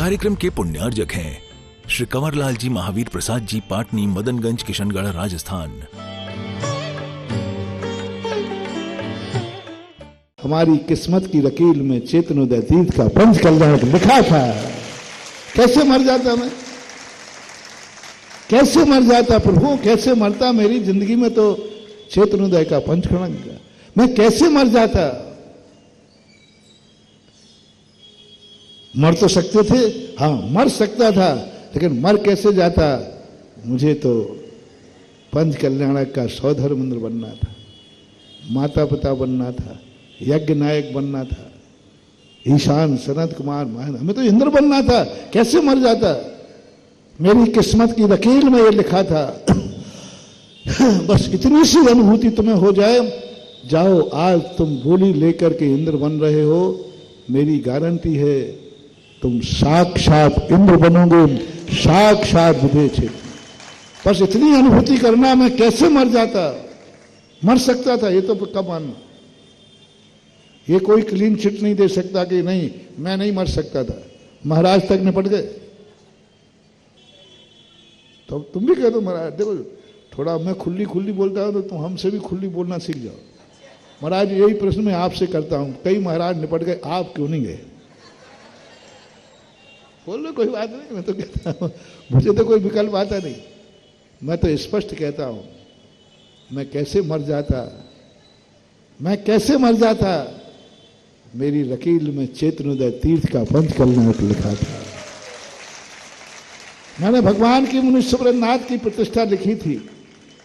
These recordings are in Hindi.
कार्यक्रम के पुण्यार्जक हैं श्री कंवरलाल जी महावीर प्रसाद जी, पाटनी, मदनगंज, किशनगढ़, राजस्थान। हमारी किस्मत की लकीर में चेतनोदय तीर्थ का पंच कल्याण लिखा था। कैसे मर जाता मैं, कैसे मर जाता प्रभु, कैसे मरता। मेरी जिंदगी में तो चेतनोदय का पंच कल्याण, मैं कैसे मर जाता। मर तो सकते थे, हाँ मर सकता था, लेकिन मर कैसे जाता। मुझे तो पंच कल्याणक का सौधर्मेंद्र बनना था, माता पिता बनना था, यज्ञ नायक बनना था, ईशान सनत कुमार महान, हमें तो इंद्र बनना था। कैसे मर जाता। मेरी किस्मत की लकीर में ये लिखा था। बस इतनी सी अनुभूति तुम्हें हो जाए, जाओ आज तुम बोली लेकर के इंद्र बन रहे हो, मेरी गारंटी है तुम साक्षात इंद्र बनोगे, साक्षात विधेय क्षेत्र। बस इतनी अनुभूति करना। मैं कैसे मर जाता, मर सकता था, ये तो पक्का मानना। ये कोई क्लीन चिट नहीं दे सकता कि नहीं मैं नहीं मर सकता था। महाराज तक निपट गए, तो तुम भी कह दो महाराज देखो थोड़ा मैं खुली खुली बोलता हूं तो तुम हमसे भी खुली बोलना सीख जाओ। महाराज यही प्रश्न मैं आपसे करता हूं, कई महाराज निपट गए, आप क्यों नहीं गए। बोल लो कोई बात नहीं, मैं तो कहता हूं मुझे तो कोई विकल्प आता नहीं। मैं तो स्पष्ट कहता हूं, मैं कैसे मर जाता, मैं कैसे मर जाता। मेरी लकीर में चेतनोदय तीर्थ का पंच कल्याण लिखा था। मैंने भगवान की मुनीश्वरनाथ की प्रतिष्ठा लिखी थी।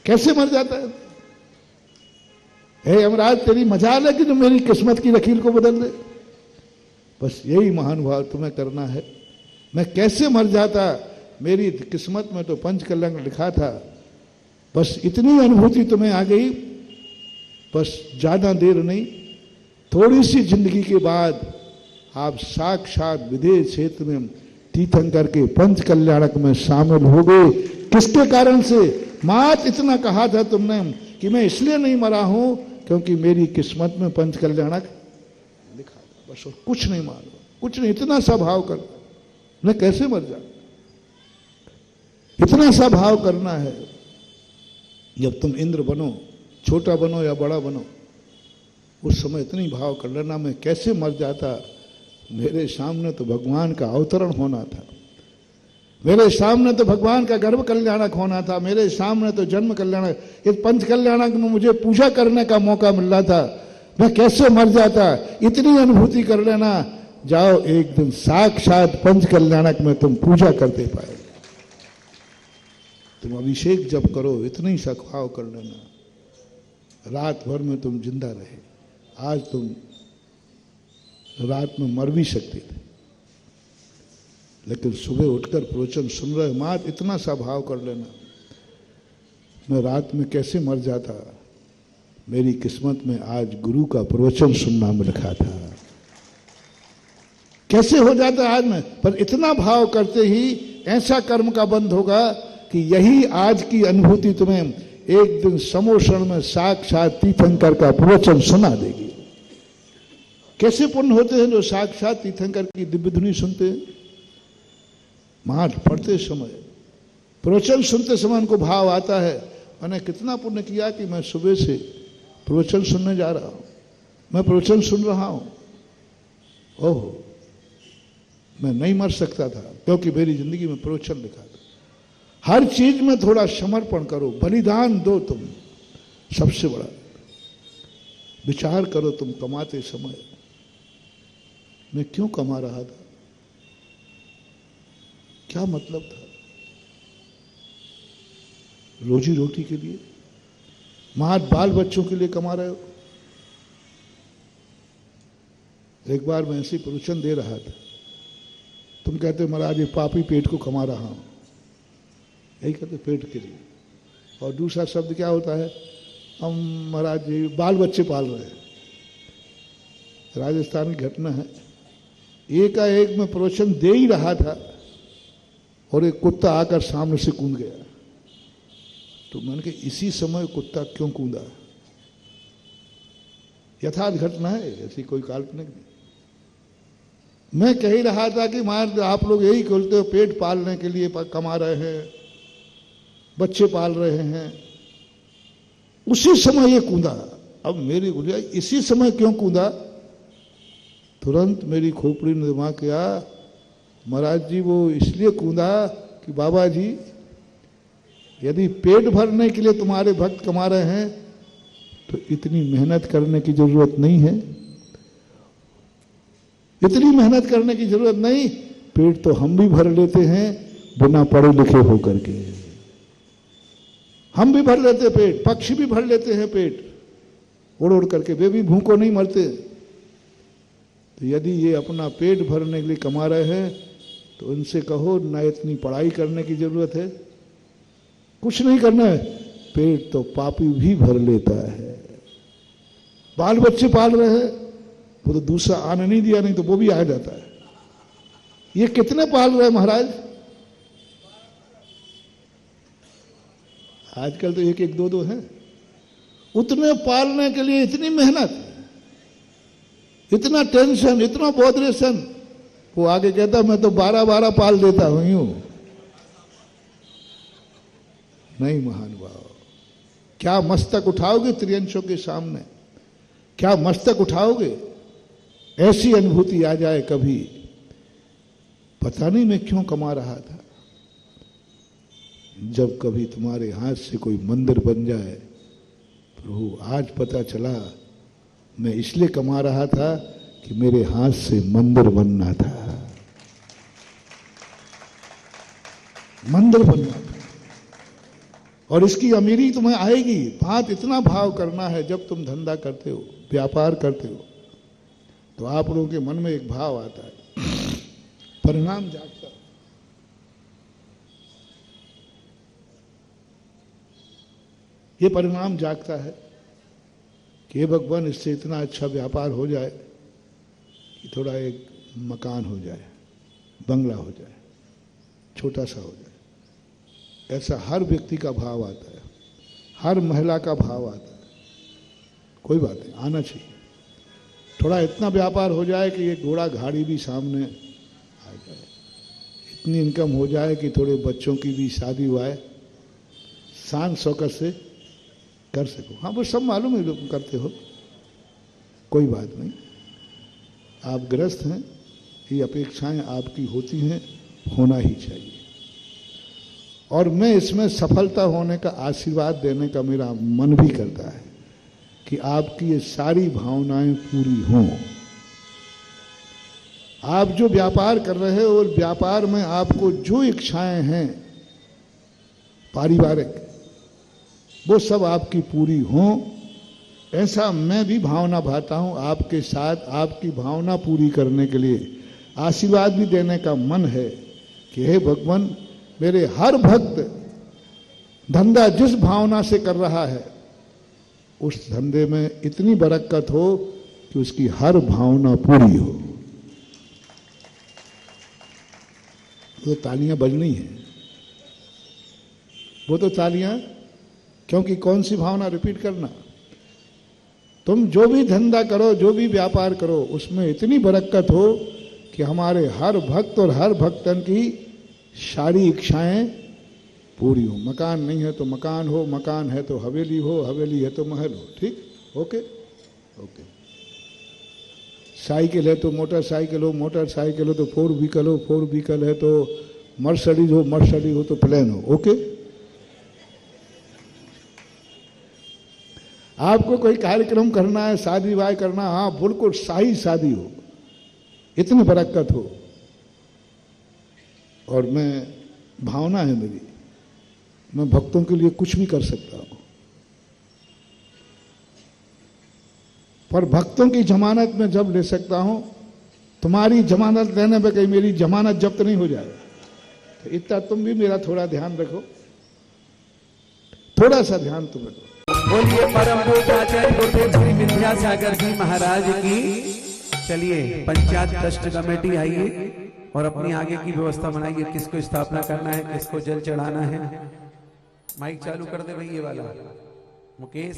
कैसे मर जाता है। हे यमराज तेरी मजाल है कि जो मेरी किस्मत की लकीर को बदल दे। बस यही महानुभाव तुम्हें करना है। मैं कैसे मर जाता। मेरी किस्मत में तो पंच कल्याण लिखा था। बस इतनी अनुभूति तुम्हें आ गई। बस ज्यादा देर नहीं, थोड़ी सी जिंदगी के बाद आप साक्षात विधेय क्षेत्र में तीर्थंकर के पंच कल्याणक में शामिल हो गए। किसके कारण से। मात इतना कहा था तुमने कि मैं इसलिए नहीं मरा हूं क्योंकि मेरी किस्मत में पंच कल्याणक लिखा था। बस कुछ नहीं मालूम, कुछ नहीं, इतना सा भाव करना। मैं कैसे मर जा, इतना सा भाव करना है। जब तुम इंद्र बनो, छोटा बनो या बड़ा बनो, उस समय इतनी भाव कर लेना मैं कैसे मर जाता। मेरे सामने तो भगवान का अवतरण होना था, मेरे सामने तो भगवान का गर्भ कल्याणक होना था, मेरे सामने तो जन्म कल्याणक, इस पंच कल्याणक में मुझे पूजा करने का मौका मिल रहा था। मैं कैसे मर जाता। इतनी अनुभूति कर लेना, जाओ एक दिन साक्षात पंच कल्याणक में तुम पूजा करते पाए। तुम अभिषेक जब करो इतनी सखाव कर लेना, रात भर में तुम जिंदा रहे। आज तुम रात में मर भी सकते थे, लेकिन सुबह उठकर प्रवचन सुन रहे मात इतना सा भाव कर लेना, मैं रात में कैसे मर जाता। मेरी किस्मत में आज गुरु का प्रवचन सुनना में लिखा था। कैसे हो जाता आज में। पर इतना भाव करते ही ऐसा कर्म का बंध होगा कि यही आज की अनुभूति तुम्हें एक दिन समोषण में साक्षात तीर्थंकर का प्रवचन सुना देगी। कैसे पुण्य होते हैं जो साक्षात तीर्थंकर की दिव्य धुनी सुनते हैं। माठ पढ़ते समय, प्रवचन सुनते समय उनको भाव आता है, मैंने कितना पुण्य किया कि मैं सुबह से प्रवचन सुनने जा रहा हूं, मैं प्रवचन सुन रहा हूं। ओह मैं नहीं मर सकता था क्योंकि मेरी जिंदगी में प्रवचन लिखा था। हर चीज में थोड़ा समर्पण करो, बलिदान दो। तुम सबसे बड़ा विचार करो, तुम कमाते समय मैं क्यों कमा रहा था, क्या मतलब था। रोजी रोटी के लिए, मां बाल बच्चों के लिए कमा रहे हो। एक बार मैं ऐसे प्रवचन दे रहा था, तुम कहते हो महाराज ये पापी पेट को कमा रहा हूं, यही कहते पेट के लिए। और दूसरा शब्द क्या होता है, हम महाराज जी बाल बच्चे पाल रहे हैं। राजस्थान की घटना है, एकाएक में प्रवचन दे ही रहा था और एक कुत्ता आकर सामने से कूद गया। तो मैंने कहा इसी समय कुत्ता क्यों कूदा। यथार्थ घटना है, ऐसी कोई काल्पनिक नहीं। मैं कह ही रहा था कि मान आप लोग यही बोलते हो पेट पालने के लिए कमा रहे हैं, बच्चे पाल रहे हैं। उसी समय ये कूदा। अब मेरी गुड़िया इसी समय क्यों कूदा? तुरंत मेरी खोपड़ी ने दिमाग किया, महाराज जी वो इसलिए कूदा कि बाबा जी यदि पेट भरने के लिए तुम्हारे भक्त कमा रहे हैं तो इतनी मेहनत करने की जरूरत नहीं है, इतनी मेहनत करने की जरूरत नहीं। पेट तो हम भी भर लेते हैं बिना पढ़े लिखे होकर के, हम भी भर लेते पेट, पक्षी भी भर लेते हैं पेट उड़ उड़ करके, वे भी भूखों नहीं मरते। तो यदि ये अपना पेट भरने के लिए कमा रहे हैं तो उनसे कहो ना इतनी पढ़ाई करने की जरूरत है, कुछ नहीं करना है, पेट तो पापी भी भर लेता है। बाल बच्चे पाल रहे हैं, वो तो दूसरा आने नहीं दिया, नहीं तो वो भी आ जाता है। ये कितने पाल रहे हैं महाराज? आजकल तो एक एक दो दो हैं। उतने पालने के लिए इतनी मेहनत, इतना टेंशन, इतना बॉदरेशन। वो आगे कहता मैं तो 12-12 पाल देता हूं यूं। नहीं महानुभाव, क्या मस्तक उठाओगे त्रियंशों के सामने? क्या मस्तक उठाओगे? ऐसी अनुभूति आ जाए कभी, पता नहीं मैं क्यों कमा रहा था। जब कभी तुम्हारे हाथ से कोई मंदिर बन जाए, प्रभु आज पता चला मैं इसलिए कमा रहा था कि मेरे हाथ से मंदिर बनना था, मंदिर बनना था। और इसकी अमीरी तुम्हें आएगी। बात इतना भाव करना है, जब तुम धंधा करते हो, व्यापार करते हो, तो आप लोगों के मन में एक भाव आता है, परिणाम जागता है। ये परिणाम जागता है कि हे भगवान इससे इतना अच्छा व्यापार हो जाए कि थोड़ा एक मकान हो जाए, बंगला हो जाए, छोटा सा हो जाए। ऐसा हर व्यक्ति का भाव आता है, हर महिला का भाव आता है। कोई बात नहीं, आना चाहिए। थोड़ा इतना व्यापार हो जाए कि ये घोड़ा गाड़ी भी सामने आ जाए, इतनी इनकम हो जाए कि थोड़े बच्चों की भी शादी हुआ है, शान शौकत से कर सको। हाँ वो सब मालूम है, तुम करते हो, कोई बात नहीं। आप गृहस्थ हैं, ये अपेक्षाएं आपकी होती हैं, होना ही चाहिए। और मैं इसमें सफलता होने का आशीर्वाद देने का मेरा मन भी करता है कि आपकी ये सारी भावनाएं पूरी हों। आप जो व्यापार कर रहे हो, और व्यापार में आपको जो इच्छाएं हैं पारिवारिक, वो सब आपकी पूरी हों, ऐसा मैं भी भावना भाता हूं आपके साथ। आपकी भावना पूरी करने के लिए आशीर्वाद भी देने का मन है कि हे भगवान, मेरे हर भक्त धंधा जिस भावना से कर रहा है, उस धंधे में इतनी बरकत हो कि उसकी हर भावना पूरी हो। तो तालियां बजनी है, वो तो तालियां, क्योंकि कौन सी भावना रिपीट करना। तुम जो भी धंधा करो, जो भी व्यापार करो, उसमें इतनी बरकत हो कि हमारे हर भक्त और हर भक्तन की सारी इच्छाएं पूरी हो। मकान नहीं है तो मकान हो, मकान है तो हवेली हो, हवेली है तो महल हो। ठीक, ओके ओके। साइकिल है तो मोटरसाइकिल हो, मोटरसाइकिल हो तो 4 व्हीकल हो, 4 व्हीकल है तो मर्सिडीज हो, मर्सिडीज हो तो प्लेन हो। ओके। आपको कोई कार्यक्रम करना है, शादी विवाह करना, हाँ बिल्कुल शाही शादी हो, इतनी बरकत हो। और मैं, भावना है मेरी, मैं भक्तों के लिए कुछ भी कर सकता हूं, पर भक्तों की जमानत में जब ले सकता हूं, तुम्हारी जमानत लेने पे कहीं मेरी जमानत जब्त नहीं हो जाए। तो इतना तुम भी मेरा थोड़ा ध्यान रखो, थोड़ा सा ध्यान तुम रखो। बोलिए परम पूज्याचार्य गुरुदेव श्री विद्यासागर जी महाराज की। चलिए पंचायत ट्रस्ट कमेटी आइए और अपनी आगे की व्यवस्था बनाइए, किसको स्थापना करना है, किसको जल चढ़ाना है। माइक चालू कर दे भाई, ये वाला मुकेश।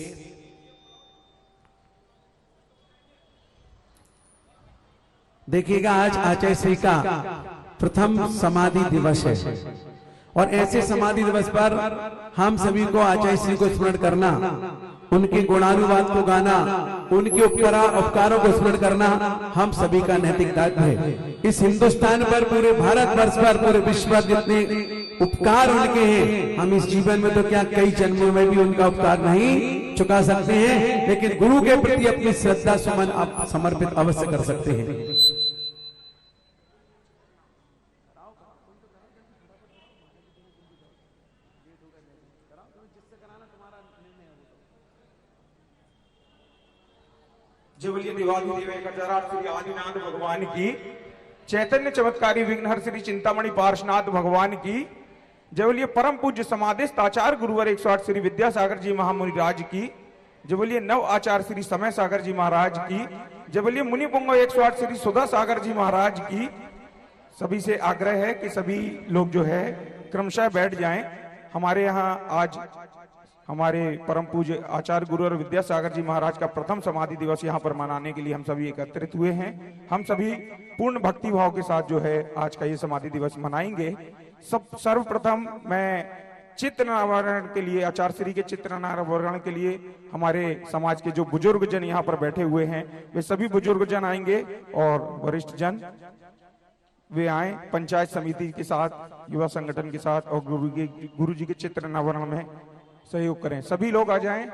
देखिएगा आज आचार्य श्री का प्रथम समाधि दिवस है और ऐसे समाधि दिवस पर हम सभी को आचार्य श्री को स्मरण करना, उनके गुणानुवाद को गाना, उनके उपकारों को स्मरण करना हम सभी का नैतिक दायित्व है। इस हिंदुस्तान पर, पूरे भारतवर्ष पर, पूरे विश्व पर जितने उपकार उनके हैं, हम इस जीवन में तो क्या कई जन्मों में भी उनका उपकार नहीं चुका सकते हैं, लेकिन गुरु के प्रति अपनी श्रद्धा सुमन आप समर्पित अवश्य कर सकते हैं। जबलिए दिवाली श्री आदिनाथ भगवान की, चैतन्य चमत्कारी विघ्नहर श्री चिंतामणि पार्श्वनाथ भगवान की, जबलिए परम पूज्य समादेश आचार्य गुरुवर 108 श्री विद्यासागर जी महामुनि राज की, जबलिए नव आचार्य श्री समय सागर जी महाराज की, जबलिए मुनि पुंगव 108 श्री सुधा सागर जी महाराज की। सभी से आग्रह है कि सभी लोग जो है क्रमशः बैठ जाएं। हमारे यहाँ आज हमारे परम पूज्य आचार्य गुरु और विद्यासागर जी महाराज का प्रथम समाधि दिवस यहाँ पर मनाने के लिए हम सभी एकत्रित हुए हैं। हम सभी पूर्ण भक्ति भाव के साथ जो है आज का ये समाधि दिवस मनाएंगे। सर्वप्रथम मैं चित्र नावरण के लिए, आचार्य श्री के चित्र नावरण के लिए हमारे समाज के जो बुजुर्ग जन यहाँ पर बैठे हुए हैं, वे सभी बुजुर्ग जन आएंगे और वरिष्ठ जन वे आए पंचायत समिति के साथ, युवा संगठन के साथ और गुरु जी के चित्र नावरण में सहयोग करें। सभी लोग आ जाएं।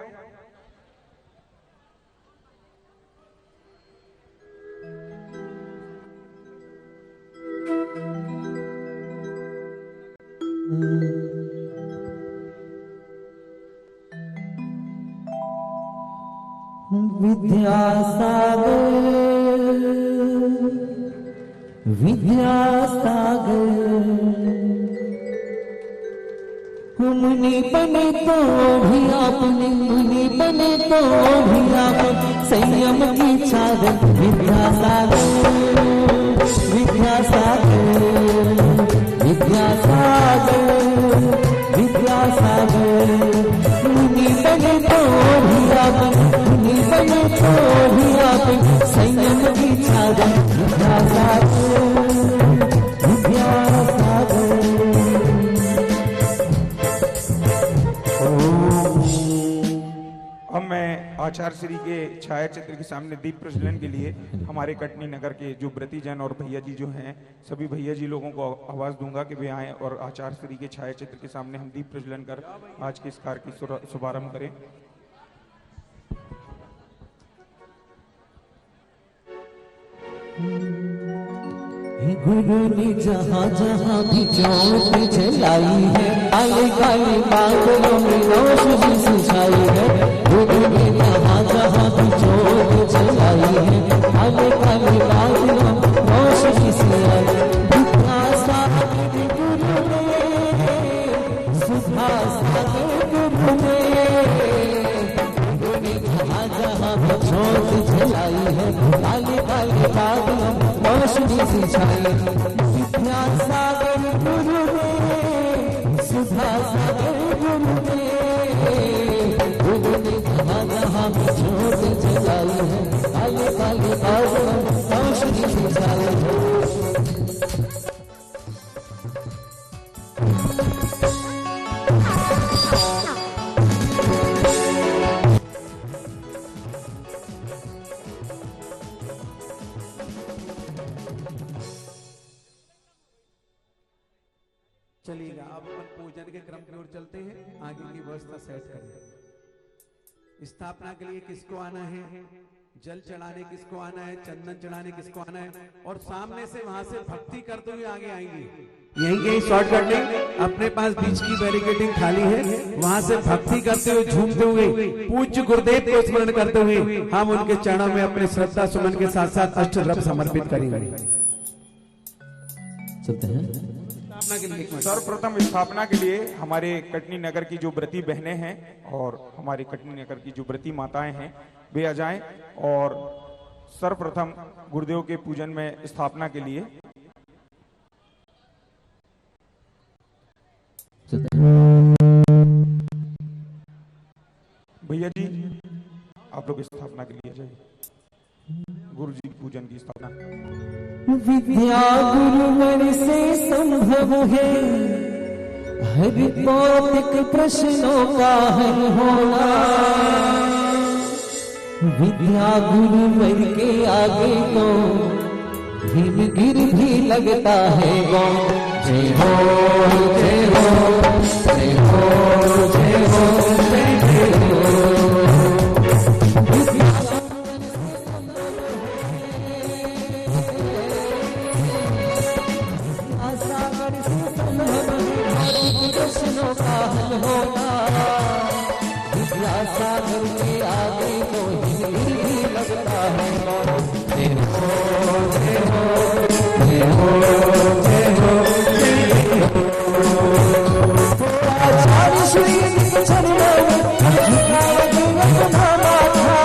विद्यासागर मुनि बने तो भी आपने, मुनि बने तो भी आप संयम की चादर। विद्यासागर विद्यासागर विद्यासागर विद्यासागर, मुनि बने तो भी आप, मुनि बने तो भी आप संयम की चादर। विद्यासागर विद्यासागर। अब मैं आचार्य श्री के छाया चित्र के सामने दीप प्रज्वलन के लिए हमारे कटनी नगर के जो व्रती जन और भैया जी जो हैं, सभी भैया जी लोगों को आवाज दूंगा कि वे आएं और आचार्य श्री के छाया चित्र के सामने हम दीप प्रज्वलन कर आज के इस कार्य की शुभारंभ करें। गुरु ने जहाँ जहाँ भी ज्योत जलाई है, काले काले बादलों में रोशनी सुझाई है। गुरु ने जहाँ जहाँ भी ज्योत जलाई है, काले काले बादलों में रोशनी सुझाई। विद्यासागर गुरु ने, सुधा सागर गुरु ने, गुरु ने जहाँ जहाँ भी ज्योत जलाई है, काले काले बादलों रोशनी सिंचाई। विद्यासागर गुरु ने, सुधा सागर गुरु ने, गुरु ने जहाँ जहाँ ज्योत जलाई है, काले काले बादलों रोशनी सिंचाई है। चलिएगा अब अपन पूजन के क्रम की ओर चलते हैं। आगे की व्यवस्था सेट करें। स्थापना के लिए किसको आना है, जल चढ़ाने किसको आना है, चंदन चढ़ाने किसको आना है, और सामने से वहां से भक्ति करते हुए आगे आएंगे। यही शॉर्टकटिंग, अपने पास बीच की बैरिकेडिंग खाली है, वहां से भक्ति करते हुए, झूमते हुए, पूज्य गुरुदेव को स्मरण करते हुए हम उनके चरणों में अपने श्रद्धा सुमन के साथ साथ अष्ट द्रव्य समर्पित करेंगे। चलते हैं। सर्वप्रथम स्थापना के लिए हमारे कटनी नगर की जो व्रती बहनें हैं और हमारे कटनी नगर की जो व्रती माताएं हैं, वे आ जाएं और सर्वप्रथम गुरुदेव के पूजन में स्थापना के लिए भैया जी आप लोग स्थापना के लिए जाइए। गुरु जी पूजन की स्थापना। विद्या गुरुवर से संभव है हर भौतिक प्रश्नों का हल होना। विद्या गुरुवर के आगे तो हिमगिर भी लगता है गौर। जय हो जय हो जय हो जय हो जय हो। सागर से प्रश्नों का हल होना। विद्या सागर के आगे तो हिमगिर भी लगता है गौर। जय हो जय हो जय हो जय हो जय हो। आचार्य श्री चरणों में झुकाया अपना माथा।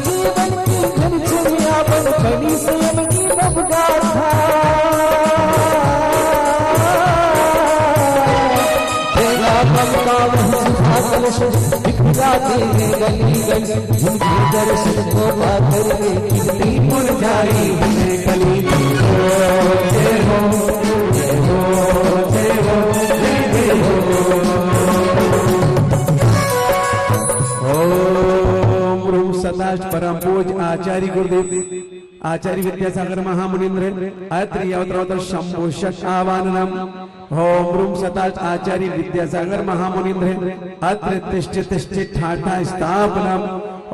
जीवन की घनछुरिया बन बनी स्वयं की नवगाथा। गली गली उनके दर्शन को पाकर कीर्ति मुरझाई है कली। जय हो जय हो जय हो जय हो। ओम रूम सदाशिव परम पूज्य आचार्य गुरुदेव आचार्य विद्यासागर महामुनीन्द्र अत्र यवत्र शंभु शत आवाहनम। ओम रूम सदाशिव आचार्य विद्यासागर महामुनीन्द्र अत्र तिष्ठ तिष्ठ ठाठा स्थापनम।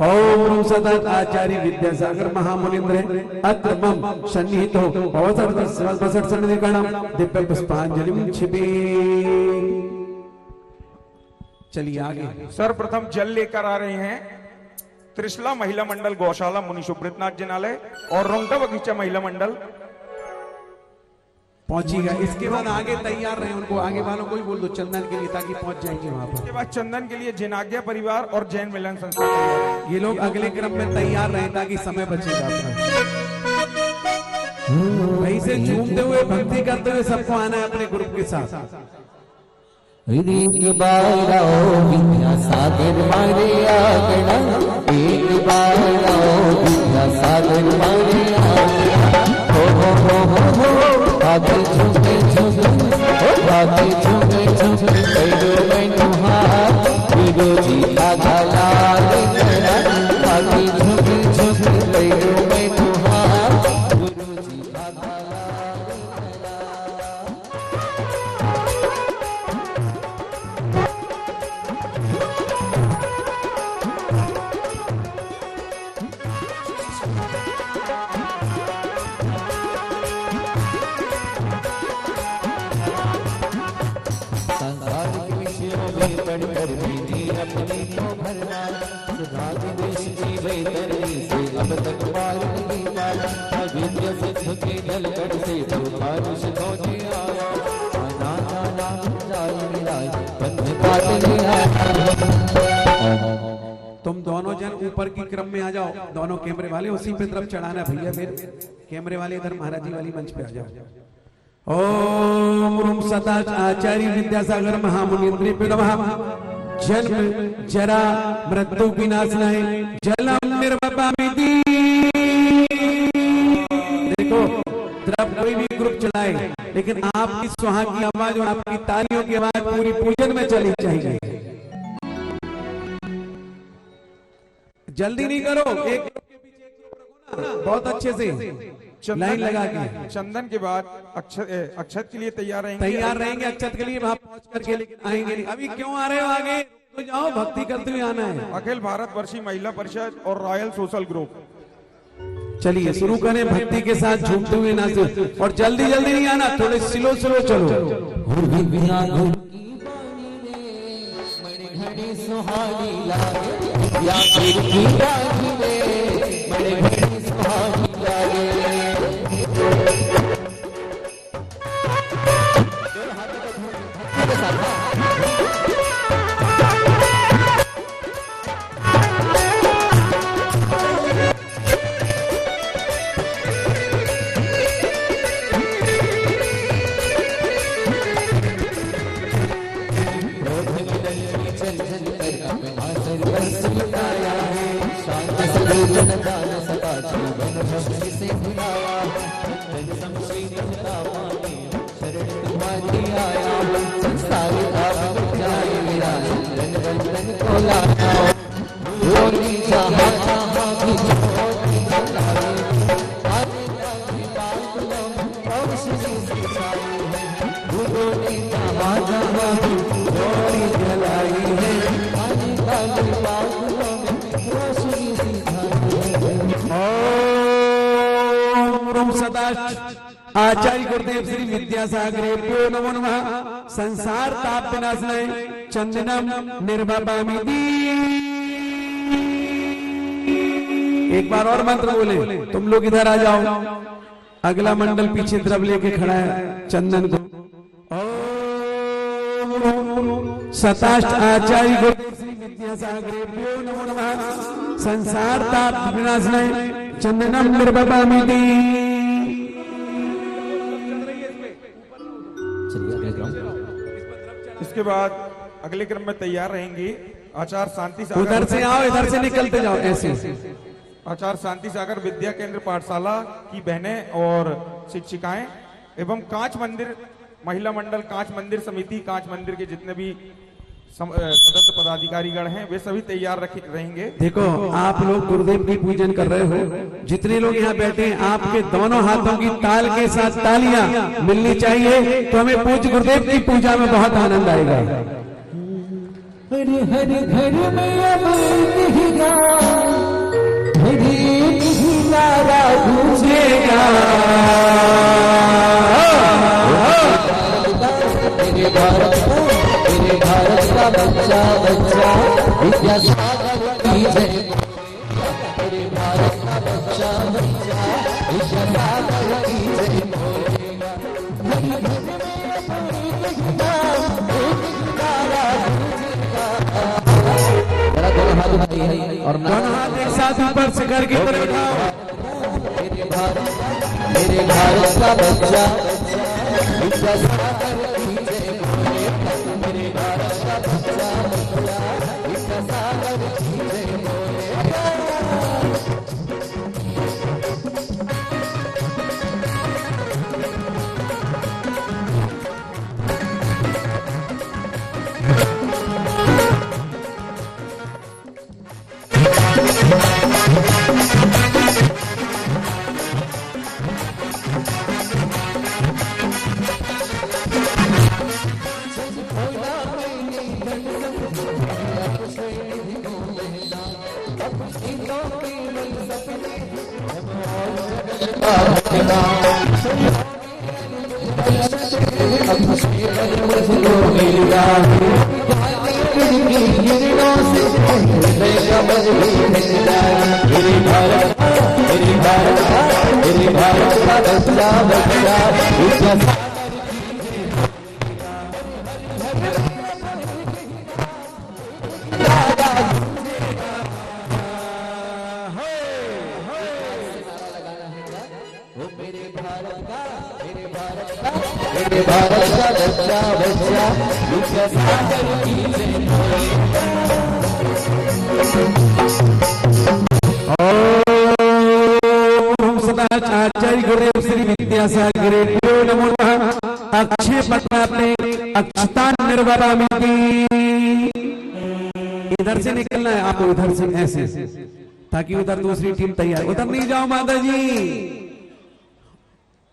ओम रूम सदाशिव आचार्य विद्यासागर महामुनीन्द्र अत्र मम सन्निहितो भवसर्वसर्वसर्व सन्निधिगणम दिव्य पुष्पांजलिं छिपे। चलिए आगे। सर्वप्रथम जल लेकर आ रहे हैं त्रिशला महिला मंडल गौशाला मुनि सुब्रतनाथ जिनालय और रोंगटा बगीचा महिला मंडल पहुंचेगा। इसके बाद आगे तैयार रहे, उनको आगे वालों को भी बोल दो चंदन के लिए ताकि पहुंच जाएंगे वहां पर। उसके बाद चंदन के लिए जैनाज्ञा परिवार और जैन मिलन संस्था ये लोग अगले क्रम में तैयार रहे ताकि समय बचेगा अपना। वहीं से झूमते हुए भक्ति करते हुए सबको आना है अपने ग्रुप के साथ। एक बार आओ विद्यासागर मारे आगना। एक बार आओ विद्यासागर मारे आगना। हो आगे झुके झुके आगे झुके झुके करो मैनू हाथ विरोधी आधा लाल करा। आगे झुके झुके करो मैनू हाथ विरोधी आधा लाल करा। सांसारिक विषयों में पढ़कर विधि अपनी को भरना। सुधारी देश की वैतरणी से अब तक पार नहीं पाया। अविद्या सिद्ध के जलकड़ से जो बारिश होने आया। ना ना ना मिलाए मिलाए बंध काट लिया। तुम दोनों जन ऊपर की क्रम में आ जाओ। दोनों कैमरे वाले उसी पे तरफ चढ़ाना भैया। फिर कैमरे वाले इधर महाराज जी वाली मंच पे आ जाओ। ओम रूम सदाशिव आचार्य विद्यासागर महामुनीन्द्र पिनमः। जन्म जरा मृत्यु विनाशनाय जलम निर्वपामिति। देखो तरफ कोई भी ग्रुप चलाए लेकिन आपकी सुहा की आवाज और आपकी तालियों की आवाज पूरी पूजन में चली चाहिए। जल्दी नहीं करो, एक ग्रुप के पीछे एक ग्रुप रखो ना बहुत अच्छे से लाइन लगा के। चंदन के बाद अक्षत के लिए तैयार रहेंगे अक्षत के लिए वहां पहुंच करके लेकिन आएंगे नहीं। अभी क्यों आ रहे हो आगे तो जाओ, भक्ति करते हुए आना है। अखिल भारत वर्षीय महिला परिषद और रॉयल सोशल ग्रुप। चलिए शुरू करें भक्ति के साथ झूमते हुए नाचते और जल्दी जल्दी नहीं आना, थोड़े स्लो स्लो चलो। सुहानी लागे या फिर की रानी रे बड़े बड़े सुहानी लागे। चल चल कर अपना सर्वस्व लुटाए। बुलाया डोली जहाँ जहाँ भी ज्योति जलाई काली काली बादलों में रोशनी सी छाई है डोली जहाँ जहाँ भी ज्योति जलाई है काली काली बादलों में रोशनी सी छाई है। ओम सदा आचार्य गुरुदेव श्री विद्यासागरेभ्यो नमो नमः। संसार ताप विनाशनाय चंदनम निर्वापयामि। एक बार और मंत्र बोले, तुम लोग इधर आ जाओ। अगला मंडल पीछे तरफ लेके खड़ा है चंदन को। ओम सताष्ट आचार्य गुरुदेव श्री विद्यासागरेभ्यो नमो नमः। संसार ताप विनाशनाय चंदनम निर्वापयामि। इसके बाद अगले क्रम में तैयार रहेंगी आचार्य शांति सागर। उधर से आओ, इधर से निकलते जाओ ऐसे। आचार्य शांति सागर विद्या केंद्र पाठशाला की बहनें और शिक्षिकाएं एवं कांच मंदिर महिला मंडल, कांच मंदिर समिति, कांच मंदिर के जितने भी सदस्य पदाधिकारीगण हैं वे सभी तैयार रहेंगे। देखो, आप लोग गुरुदेव की पूजन कर रहे हो, जितने लोग यहाँ बैठे हैं आपके दोनों हाथों की ताल के साथ तालियां मिलनी चाहिए, तो हमें पूज्य गुरुदेव की पूजा में बहुत आनंद आएगा। हर हर घर में अब ही गान, हर एक ही नारा गूंजेगा। मेरे भारत का बच्चा बच्चा विद्यासागर की जय। मेरे भारत का बच्चा बच्चा विद्यासागर की जय बोलेगा। जरा दोनों हाथ उठाइए और दोनों हाथ एक साथ ऊपर से करके उठाओ। मेरे भारत का बच्चा विद्यासागर की जय बोलेगा। मेरे भारत का बच्चा विद्यासागर की जय बोलेगा। मेरे भारत का बच्चा बच्चा विद्यासागर की जय बोलेगा। ओम सदा आचार्य गुरुदेव श्री विद्यासागरेभ्यो नमो नमः। अक्षय पट में अपने अक्षतान निर्वापयामि। इधर से निकलना है आपको, उधर से ऐसे, ताकि उधर दूसरी टीम तैयार। उधर नहीं जाओ माता जी,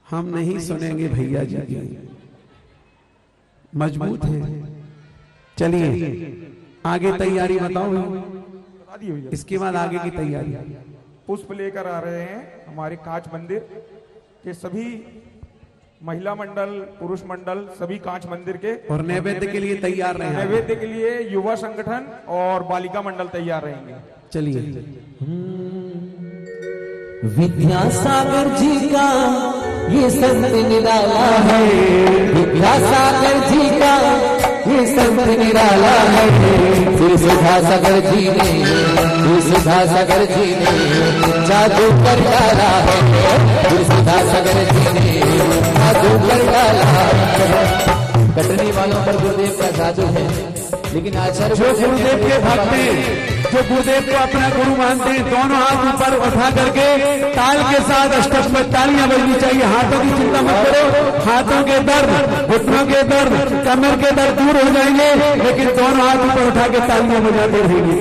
हम नहीं सुनेंगे भैया जी की, मजबूत है। चलिए आगे तैयारी बताओ, इसके बाद आगे की तैयारी। पुष्प लेकर आ रहे हैं हमारे कांच मंदिर के सभी महिला मंडल, पुरुष मंडल, सभी कांच मंदिर के। और नैवेद्य के लिए तैयार रहे। नैवेद्य के लिए युवा संगठन और बालिका मंडल तैयार रहेंगे। चलिए। विद्यासागर जी का ये संत निराला है। विद्यासागर जी का ये संत निराला है। श्री सुधासागर जी ने, श्री सुधासागर जी ने जादू कर डाला है। श्री सुधासागर जी ने जादू कर डाला है। कटनी वालों पर गुरुदेव का जादू है, लेकिन आचार्य जो गुरुदेव के भक्त हैं, जो गुरुदेव को अपना गुरु मानते हैं, दोनों हाथ ऊपर उठा करके ताल के साथ अष्टक में तालियां बजनी चाहिए। हाथों की चिंता मत करो, हाथों के दर्द, घुटनों के दर्द, कमर के दर्द दूर हो जाएंगे, लेकिन दोनों हाथ ऊपर उठा के तालियां बजाते रहेंगे।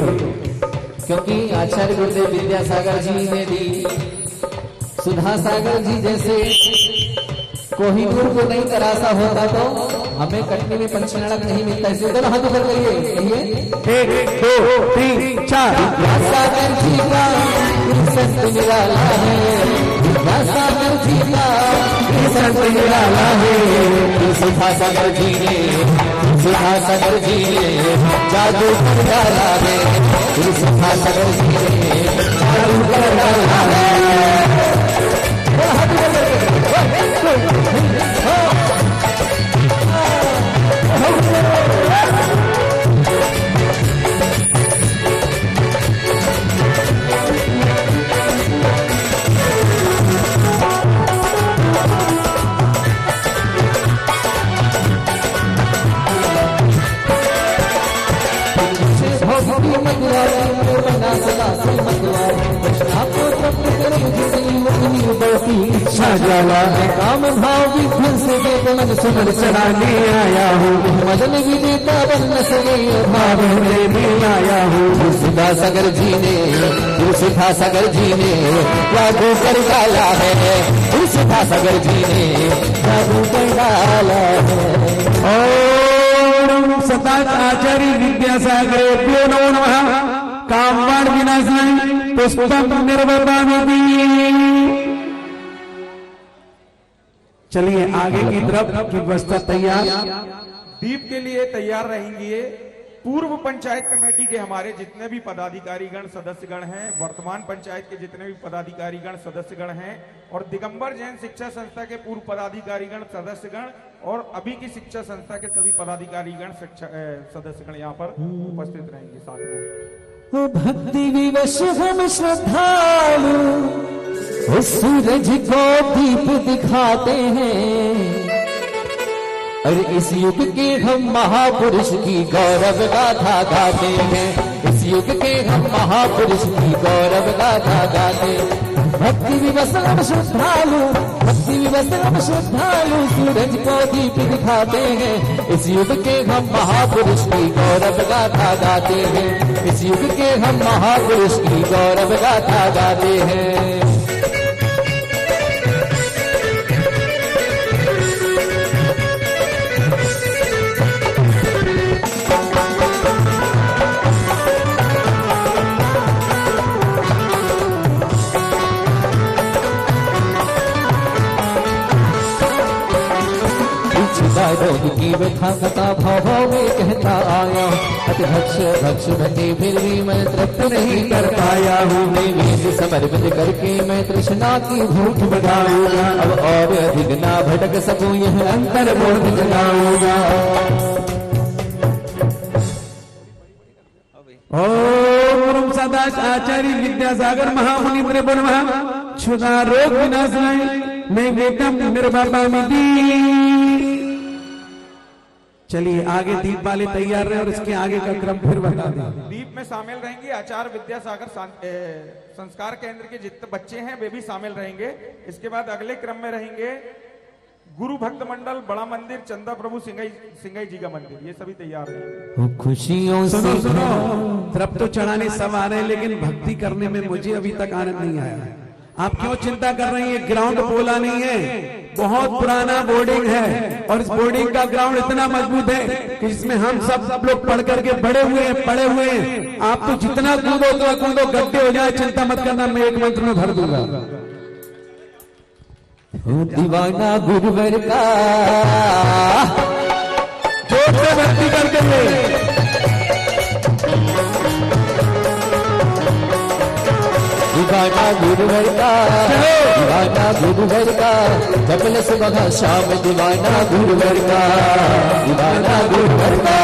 क्योंकि आचार्य गुरुदेव विद्यासागर जी ने दी, सुधा सागर जी जैसे कोहिनूर को नहीं तरासा होता तो हमें कटनी में पंचनाड़क नहीं मिलता। इसे दोनों हाथ ऊपर करिए, 1 2 3 4। विद्यासागर जी का संत निराला है, विद्यासागर जी का संत निराला है। सुधा सागर जी ने, सुधा सागर जी ने जादू कर डाला है, सुधा सागर जी ने जादू कर डाला है। काम भाव विध्वंस के मन सुमन चढ़ाने आया हूँ, मदन विजेता बन सके भाव में आया हूँ। सुधा सागर जी ने, सुधा सागर जी ने लागू कर डाला है, सुधा सागर जी ने लागू कर डाला है। ओम सदाच आचार्य विद्यासागरेभ्यो नमो नमः। कामवाण विनाशाय पुष्पम निर्वपामि। चलिए आगे की तरफ की व्यवस्था तैयार। दीप के लिए तैयार रहेंगे पूर्व पंचायत कमेटी के हमारे जितने भी पदाधिकारीगण सदस्यगण हैं, वर्तमान पंचायत के जितने भी पदाधिकारीगण सदस्यगण हैं, और दिगंबर जैन शिक्षा संस्था के पूर्व पदाधिकारीगण सदस्यगण, और अभी की शिक्षा संस्था के सभी पदाधिकारीगण सदस्यगण यहाँ पर उपस्थित रहेंगे साथ में। भक्ति विवश हम श्रद्धालु उस सूरज को दीप दिखाते हैं, और इस युग के हम महापुरुष की गौरव गाथा गाते हैं, इस युग के हम महापुरुष की गौरव गाथा गाते हैं। भक्ति विवश हम श्रद्धालु, भक्ति विवश हम श्रद्धालु सूरज को दीप दिखाते हैं, इस युग के हम महापुरुष की गौरव गाथा गाते हैं, इस युग के हम महापुरुष की गौरव गाथा गाते हैं। रोग की व्यथा कथा भाव में कहता आया, अति भक्ष भक्ष बने फिर भी मैं तृप्त नहीं कर पाया हूँ। मैं वेद समर्पित करके मैं तृष्णा की भूख बढ़ाऊंगा, अब और अधिक ना भटक सकूं यह अंतर बोध जगाऊंगा। ओम सदाच आचार्य विद्यासागर महामुनि प्रभु नमः। क्षुधा रोग विनाशाय नैवेद्यम निर्वापयामि। चलिए आगे दीप वाले तैयार रहे और इसके आगे का क्रम फिर बता दें। दीप में शामिल रहेंगे आचार्य विद्यासागर संस्कार केंद्र के जितने बच्चे हैं वे भी शामिल रहेंगे। इसके बाद अगले क्रम में रहेंगे गुरु भक्त मंडल बड़ा मंदिर चंदा प्रभु सिंगाई जी का मंदिर, ये सभी तैयार रहेंगे। खुशियों से सुनो तरफ तो चढ़ाने सब आ रहे हैं, लेकिन भक्ति करने में मुझे अभी तक आनंद नहीं आया। आप क्यों चिंता कर रही हैं? ग्राउंड बोला नहीं है, बहुत पुराना बोर्डिंग है, और इस बोर्डिंग का ग्राउंड इतना मजबूत है कि इसमें हम सब लोग पढ़ करके पड़े हुए हैं। आप तो जितना कूदो तो कूदो, गड्ढे हो जाए, चिंता मत करना, मैं एक मंत्र में भर दूंगा। दीवाना गुरुवर का जोर से भक्ति करके दीवाना गुरुवर का, दीवाना गुरुवर का, जबल सुबह शाम दीवाना गुरुवर का, दीवाना गुरुवर का।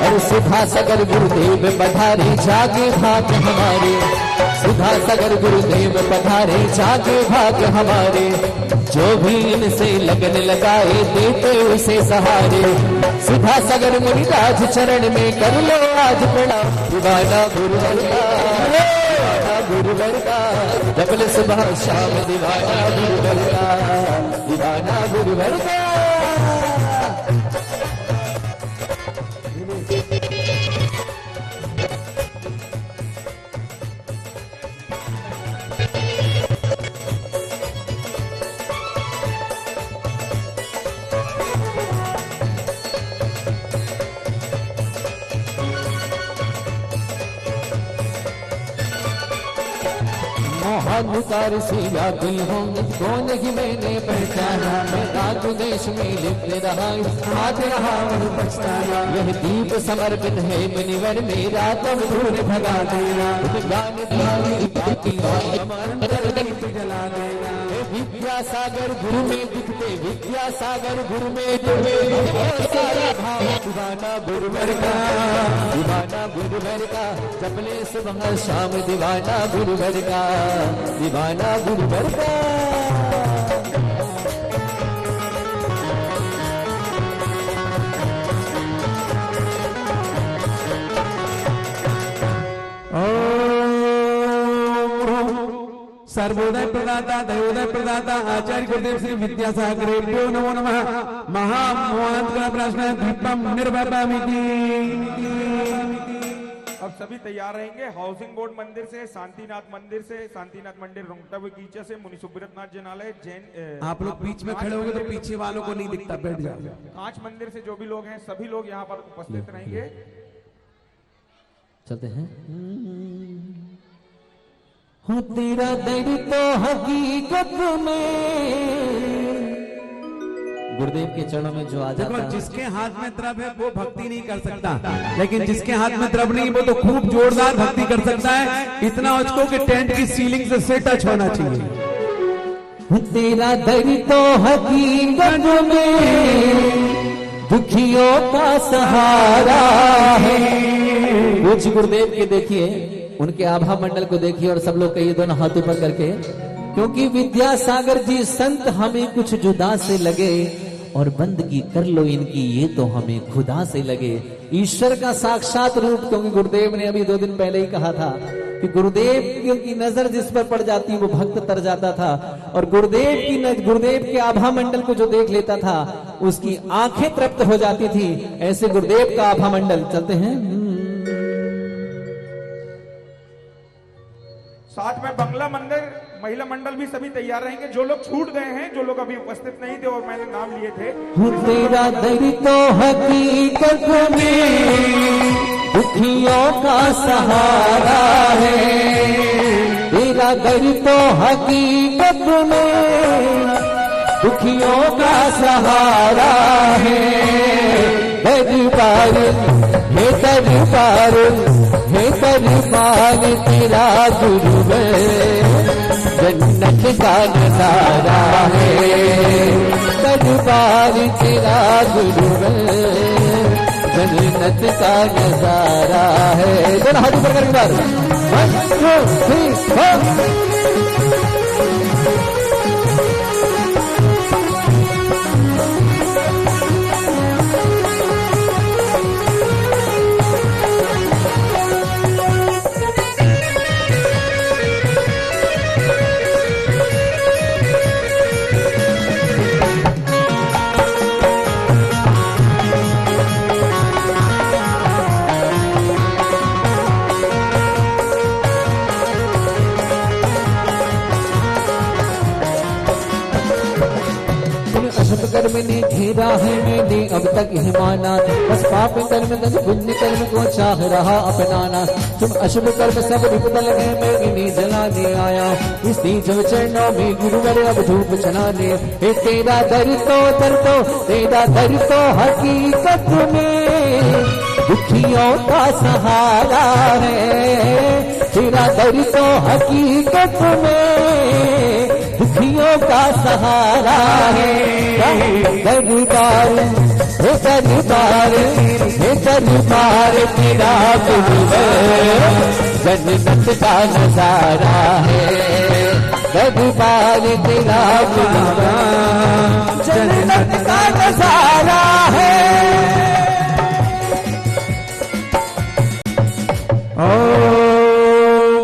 अरे सुधा सागर गुरुदेव पधारे जागे भाग हमारे, सुधा सागर गुरुदेव पधारे जागे भाग हमारे, जो भी इनसे लगन लगाए देते उसे सहारे। सुधा सागर मुनिराज चरण में कर लो आज प्रणाम, दीवाना गुरुवर का, दीवाना गुरुवर का, डबल सुबह शाम दीवाना गुरुवर का, दीवाना गुरुवर का। मोहानुकार सिया दिल हो मुझको नहीं मैंने पहचाना, मैं रात देश में लिखते रहा आज रहा मैं पछताना। यह दीप समर्पित है मुनिवर मेरा, तुम दूर भगा देना, जला देना। विद्यासागर गुरु में दिखते, विद्यासागर गुरु में सारा भाव दीवाना गुरुवर का, दीवाना गुरुवर का, जपले सुबह शाम दीवाना गुरुवर का, दीवाना गुरुवर का। सर्वोदय प्रदाता दयोदय प्रदाता आचार्य गुरुदेव श्री विद्यासागरेभ्यो नमो नमः। महामोहांतरा प्रश्न दीपम निर्भरमिति। अब सभी तैयार रहेंगे। हाउसिंग बोर्ड मंदिर से, शांतिनाथ मंदिर से, शांतिनाथ मंदिर रोंगटा बगीचा से, मुनि सुब्रतनाथ जनालय जैन। आप लोग बीच में खड़े होंगे तो पीछे वालों को नहीं दिखता, बैठ जाओ। कांच मंदिर से जो भी लोग हैं सभी लोग यहाँ पर उपस्थित रहेंगे। चलते हैं। हो तेरा दर तो हकीकत में, गुरुदेव के चरणों में जो आ जाता है। जिसके हाथ में द्रव है वो भक्ति नहीं कर सकता, लेकिन जिसके हाथ में द्रव नहीं वो तो खूब जोरदार भक्ति कर सकता है। इतना उसको कि टेंट की सीलिंग से टच होना चाहिए। तेरा दर तो हकीकत में दुखियों का सहारा है। कुछ गुरुदेव के देखिए, उनके आभा मंडल को देखिए और सब लोग कहिए दोनों हाथ ऊपर करके, क्योंकि विद्यासागर जी संत हमें कुछ जुदा से लगे और बंदगी कर लो इनकी ये तो हमें खुदा से लगे। ईश्वर का साक्षात रूप, क्योंकि गुरुदेव ने अभी 2 दिन पहले ही कहा था कि गुरुदेव की नजर जिस पर पड़ जाती वो भक्त तर जाता था, और गुरुदेव के आभा मंडल को जो देख लेता था उसकी आंखें तृप्त हो जाती थी। ऐसे गुरुदेव का आभा मंडल। चलते हैं। साथ में बंगला मंदिर महिला मंडल भी सभी तैयार रहेंगे। जो लोग छूट गए हैं, जो लोग अभी उपस्थित नहीं थे और मैंने नाम लिए थे। तेरा दर तो हकीकत में दुखियों का सहारा है, तेरा दर तो हकीकत में दुखियों का सहारा है। दरबार हे दरबार, हे दरबार तेरा गुरुवर, जन्नत का नजारा है। दरबार तेरा गुरुवर, जन्नत का नजारा है। दोनों हाथ ऊपर करके बार 1 2 3 4। कर्म ने घेरा है मैंने अब तक ही माना, बस पाप कर्म तक पुण्य कर्म को चाह रहा अपनाना। तुम अशुभ कर्म सब विपदल है मैं इन्हीं जलाने आया, इस जब चरणों में गुरुवर अब धूप जलाने। तेरा दर तो तेरा दर तो हकीकत में दुखियों का सहारा है। तेरा दर तो हकीकत में दुखियों का सहारा है। दरबार हे दरबार, हे दरबार तेरा गुरुवर, जन्नत का नजारा है, दरबार तेरा बुलावा जन्नत का नजारा है।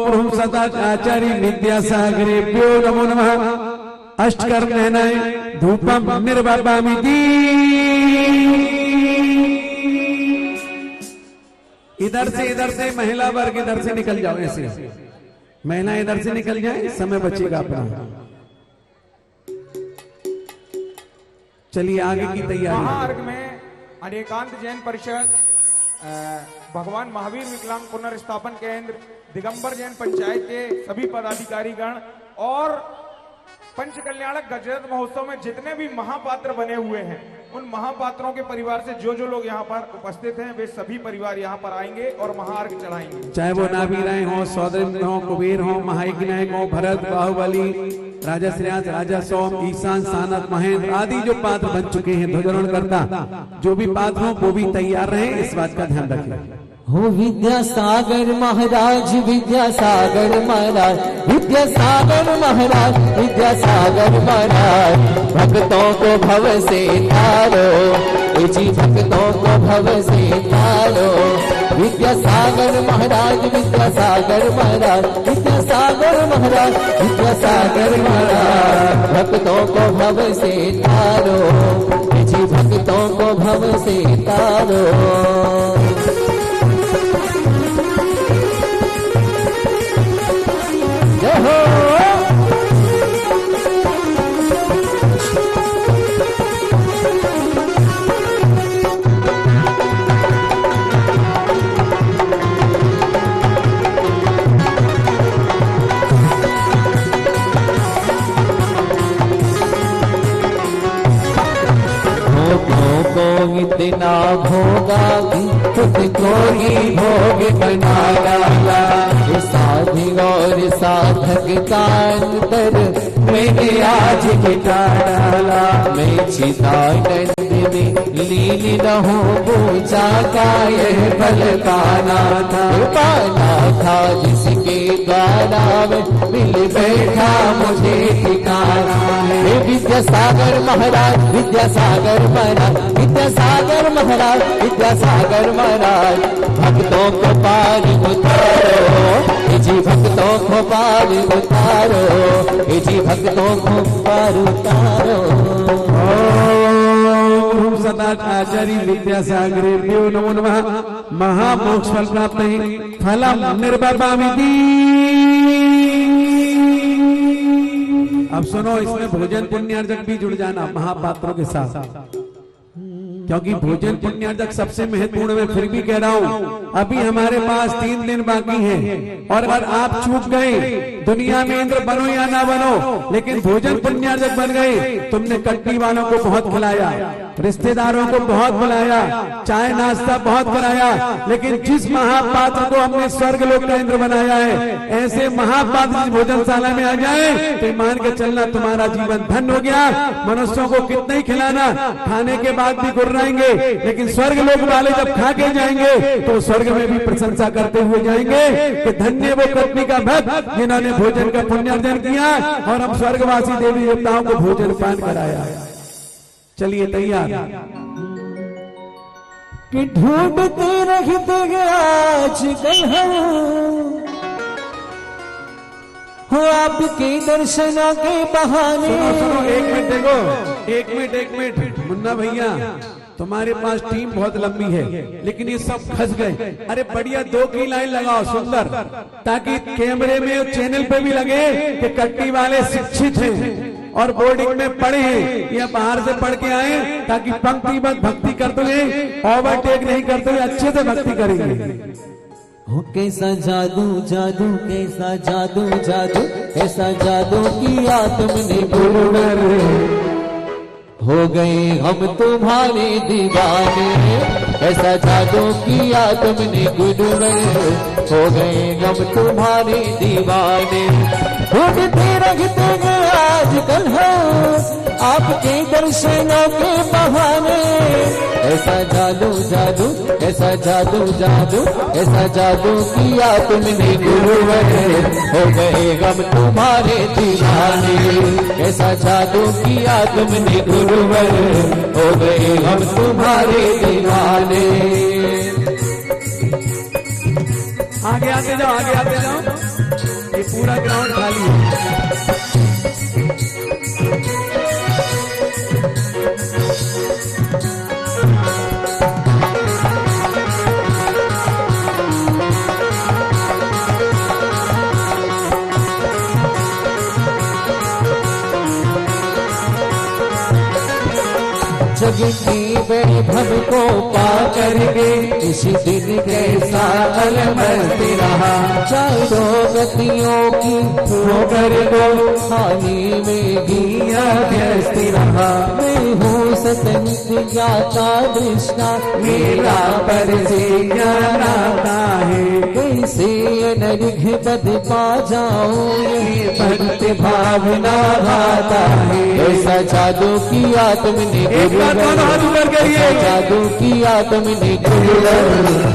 ओम सदाचार्य विद्यासागरेभ्यो नमो नमः। अष्टकर्मण्य धूपम निर्वापयामि। इधर से महिला वर्ग इधर से निकल जाओ, ऐसे महिला इधर से निकल जाए, समय बचेगा अपना। चलिए आगे की तैयारी। महाअर्घ में अनेकांत जैन परिषद, भगवान महावीर विकलांग पुनर्स्थापन केंद्र, दिगंबर जैन पंचायत के सभी पदाधिकारीगण और पंच कल्याणक गजरत महोत्सव में जितने भी महापात्र बने हुए हैं, उन महापात्रों के परिवार से जो लोग यहाँ पर उपस्थित हैं, वे सभी परिवार यहाँ पर आएंगे और महाअर्घ चढ़ाएंगे। चाहे वो नाभी राय हो, सौदरिंद्र हो, कुबेर हो, महायज्ञ नायक हो, भरत, बाहुबली, राजा श्रेयांश, राजा सोम, ईशान, सानक, महेंद्र आदि जो पात्र बन चुके हैं, ध्वजारोहण करता जो भी पात्र हो वो भी तैयार रहे, इस बात का ध्यान रखें। हो विद्यासागर महाराज, विद्यासागर महाराज, विद्यासागर महाराज, विद्यासागर महाराज, भक्तों को भव से तारो जी, भक्तों को भव से तारो। विद्यासागर महाराज, विद्यासागर महाराज, विद्यासागर महाराज, विद्यासागर महाराज, भक्तों को भव से तारो जी, भक्तों को भव से तारो। इतना भोगा भी खुद को ही भोग बना डाला, साधी और साधक का अंतर मैंने आज मिटा डाला। मैं चिदानंद में लीन रहूं, पूजा का यह बल पाना था जिसके द्वारा मिल बैठा मुझे ठिकाना है। विद्यासागर महाराज, विद्यासागर महाराज, विद्यासागर महाराज, विद्यासागर महाराज, भक्तों को पार उतारो जी, भक्तों को पार उतारो जी, भक्तों को पार उतारो। ओम सदाचार्य विद्यासागरेभ्यो नमो नमः। महामोक्ष फल प्राप्त फलम निर्वापयामि। अब सुनो, इसमें भोजन पुण्यार्जक भी जुड़ जाना महापात्रों के साथ, क्योंकि भोजन पुण्यार्जक सबसे महत्वपूर्ण। मैं फिर भी कह रहा हूँ, अभी हमारे पास 3 दिन बाकी हैं, और अगर आप चूक गए, दुनिया में इंद्र बनो या ना बनो, लेकिन भोजन पुण्यार्जक बन गए, तुमने कट्टी वालों को बहुत खिलाया, रिश्तेदारों को बहुत बुलाया, चाय नाश्ता बहुत कराया, लेकिन जिस महापात्र को हमने स्वर्ग लोक का इंद्र बनाया है, ऐसे महापात्र जिस भोजनशाला में आ जाए तो मान के चलना तुम्हारा जीवन धन्य हो गया। मनुष्यों को कितना ही खिलाना, खाने के बाद भी गुर्राएंगे, लेकिन स्वर्ग लोक वाले जब खा के जाएंगे तो स्वर्ग में भी प्रशंसा करते हुए जाएंगे कि धन्य वो कट्टी का भक्त जिन्होंने भोजन का पुण्यार्जन किया और हम स्वर्गवासी देवी देवताओं को भोजन पान कराया। चलिए तैयार कि ढूंढते रहते आजकल हम हो आपके दर्शनों के बहाने। सुनो, एक मिनट देखो, एक मिनट मुन्ना भैया, तुम्हारे पास टीम बहुत लंबी है, लेकिन ये सब फंस गए। अरे बढ़िया 2 की लाइन लगाओ सुंदर, ताकि कैमरे में और चैनल पे भी लगे कि कट्टी वाले शिक्षित हैं और बोर्डिंग में पढ़े हैं या बाहर से पढ़ के आए, ताकि पंक्तिबद्ध भक्ति करते हुए, ओवरटेक नहीं करते हुए अच्छे से भक्ति करेंगे। हो कैसा जादू जादू, कैसा जादू जादू, ऐसा जादू किया तुमने गुरुवर, हो गए हम तुम्हारे दीवाने। ऐसा जादू किया तुमने गुरुवर, हो गए गम तुम्हारे दीवाने। ढूंढते रखते गए आजकल हम आपके दर्शनों के बहाने। ऐसा जादू जादू, ऐसा जादू जादू, ऐसा जादू किया तुमने गुरुवर, हो गए गम तुम्हारे दीवाने। ऐसा जादू किया तुमने गुरुवर, हो गए गम तुम्हारे दीवाने। आगे आते जाओ, आगे आते जाओ, ये पूरा ग्राउंड खाली है। जगती वैभव को पा करके इस दिन कैसा अलमस्त रहा। चारों गतियों की ठोकर को खाने में दिया व्यस्त रहा। मैं हूँ सतनिक ज्ञाता दृष्टा, मेरा पर से ज्ञान आता है। कैसे अनर्घ पद पा जाऊं, ये भक्ति भावना भाता है। ऐसा जादू किया तुमने जादू किया तुमने गुरुवर,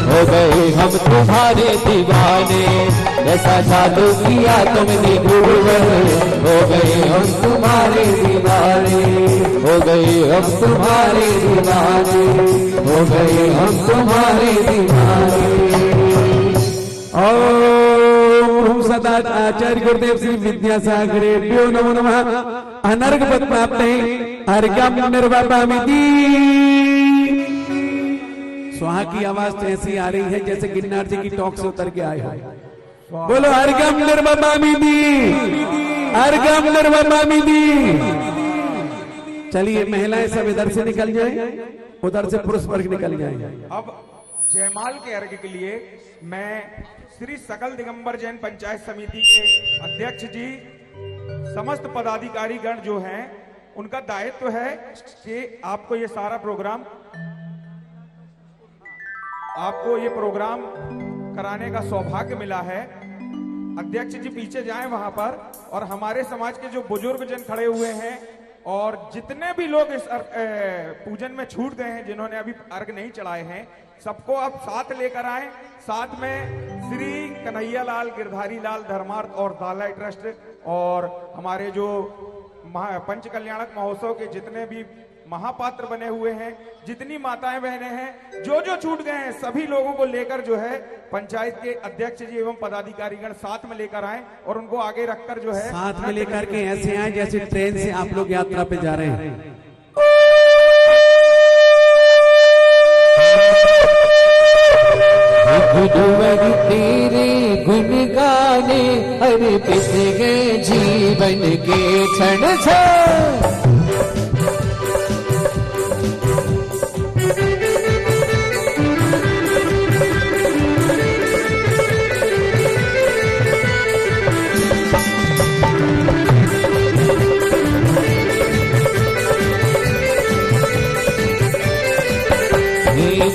हो गए हम तुम्हारे दीवाने। ऐसा जादू किया तुमने गुरुवर, हो गए हम तुम्हारे दीवाने। हो गए हम तुम्हारे दीवाने, हो गए हम तुम्हारे दीवाने। ओम सदा आचार्य गुरुदेव श्री विद्यासागरेभ्यो नमो नमः। अनर्घ पद प्राप्त है। अर्घ्यम निर्वपामि। स्वाहा की आवाज तो ऐसी आ रही है जैसे गिरनार जी की टॉक से उतर के आए हो। बोलो अर्घ्यम निर्वपामि, अर्घ्यम निर्वपामि। चलिए महिलाएं सब इधर से निकल जाएं, उधर से पुरुष वर्ग निकल जाएं। अब जयमाल के अर्घ के लिए मैं श्री सकल दिगंबर जैन पंचायत समिति के अध्यक्ष जी, समस्त पदाधिकारी गण जो हैं, उनका दायित्व है कि आपको ये सारा प्रोग्राम, आपको ये प्रोग्राम कराने का सौभाग्य मिला है। अध्यक्ष जी पीछे जाएं वहां पर, और हमारे समाज के जो बुजुर्ग जन खड़े हुए हैं और जितने भी लोग इस पूजन में छूट गए हैं, जिन्होंने अभी अर्घ नहीं चढ़ाए हैं, सबको आप साथ लेकर आए। साथ में श्री कन्हैया लाल, गिरधारी लाल धर्मार्थ और दालाई ट्रस्ट और हमारे जो पंच कल्याणक महोत्सव के जितने भी महापात्र बने हुए हैं, जितनी माताएं बहनें हैं, जो जो छूट गए हैं, सभी लोगों को लेकर जो है पंचायत के अध्यक्ष जी एवं पदाधिकारीगण साथ में लेकर आए और उनको आगे रखकर जो है साथ में लेकर के ऐसे आए जैसे ट्रेन से आप लोग यात्रा पे जा रहे हैं। गुरुवर तेरे गुण गाने, अर्पित गए जीवन के क्षण क्षण।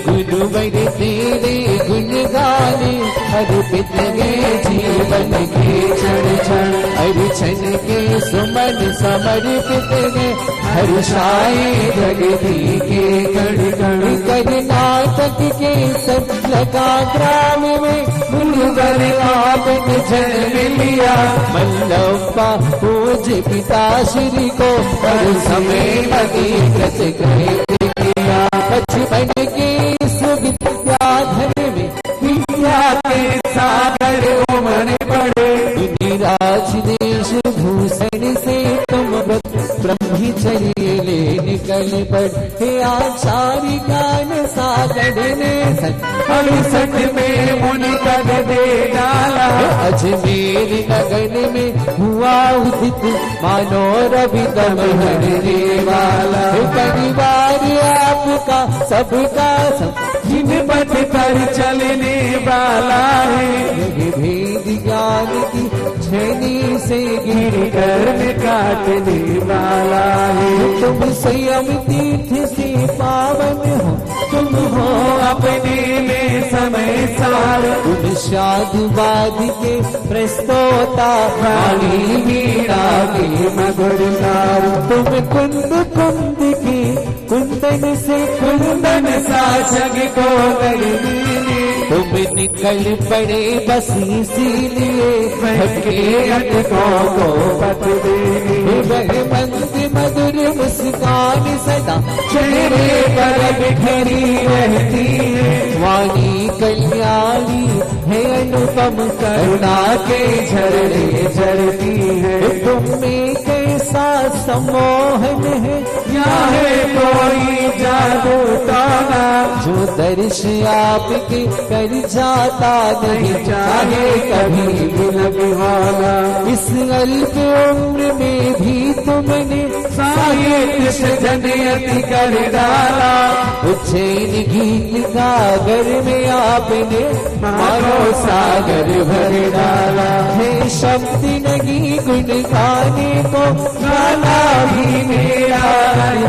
गुरुवर तेरे गुण गाने, अर्पित गए जीवन के क्षण क्षण। हरिचन के सुमन समर्पित गए, हर्षाए जगती के कण कण। कर्नाटक के सब लगा ग्राम में, गुरुवर आपने जन्म लिया। मल्लप्पा पूज्य पिता श्री को, हर समय लगी गज गए। बचपन के विद्याधर में, विद्या के सागर उमड़ पड़े। राज देश भूषण से तुम ब्रह्मचर्य ले निकल पड़े। आचार्य ज्ञान सागर ने 68 में मुनि पद दे डाला। अजमेर नगर में हुआ उदित, मानो रवि दमहरने वाला। परिवार आपका सबका सब, जिन पथ पर चलने वाला है। भेद ज्ञान की छेनी से गिर कर काटने वाला है। तुम संयम तीर्थ से पावन हो, तुम हो सार तुम शादुवाद के प्रस्तोता वाणी वीणा के मधुर तार तुम कुंद कुंद के कुंदन से कुंदन सा जग को गई तुम निकल पड़े बस इसीलिए भटके अटकों को पत देने वह मंद मधुर मुस्कान सदा चेहरे पर बिखरी रहती है वाणी कल्याणी है अनुपम करुणा के झरने झरती है तुम में कैसा सम्मोहन है या है कोई जादू ताना जो दर्श आपके कर जाता नहीं चाहे कभी भी लगवाना इस अल्प उम्र में भी तुमने साहित्य सजनियत कर डाला उज्जैन गीत सागर में आपने मानो सागर भर डाला है शब्द नहीं गुण गाने को गाना भी मेरा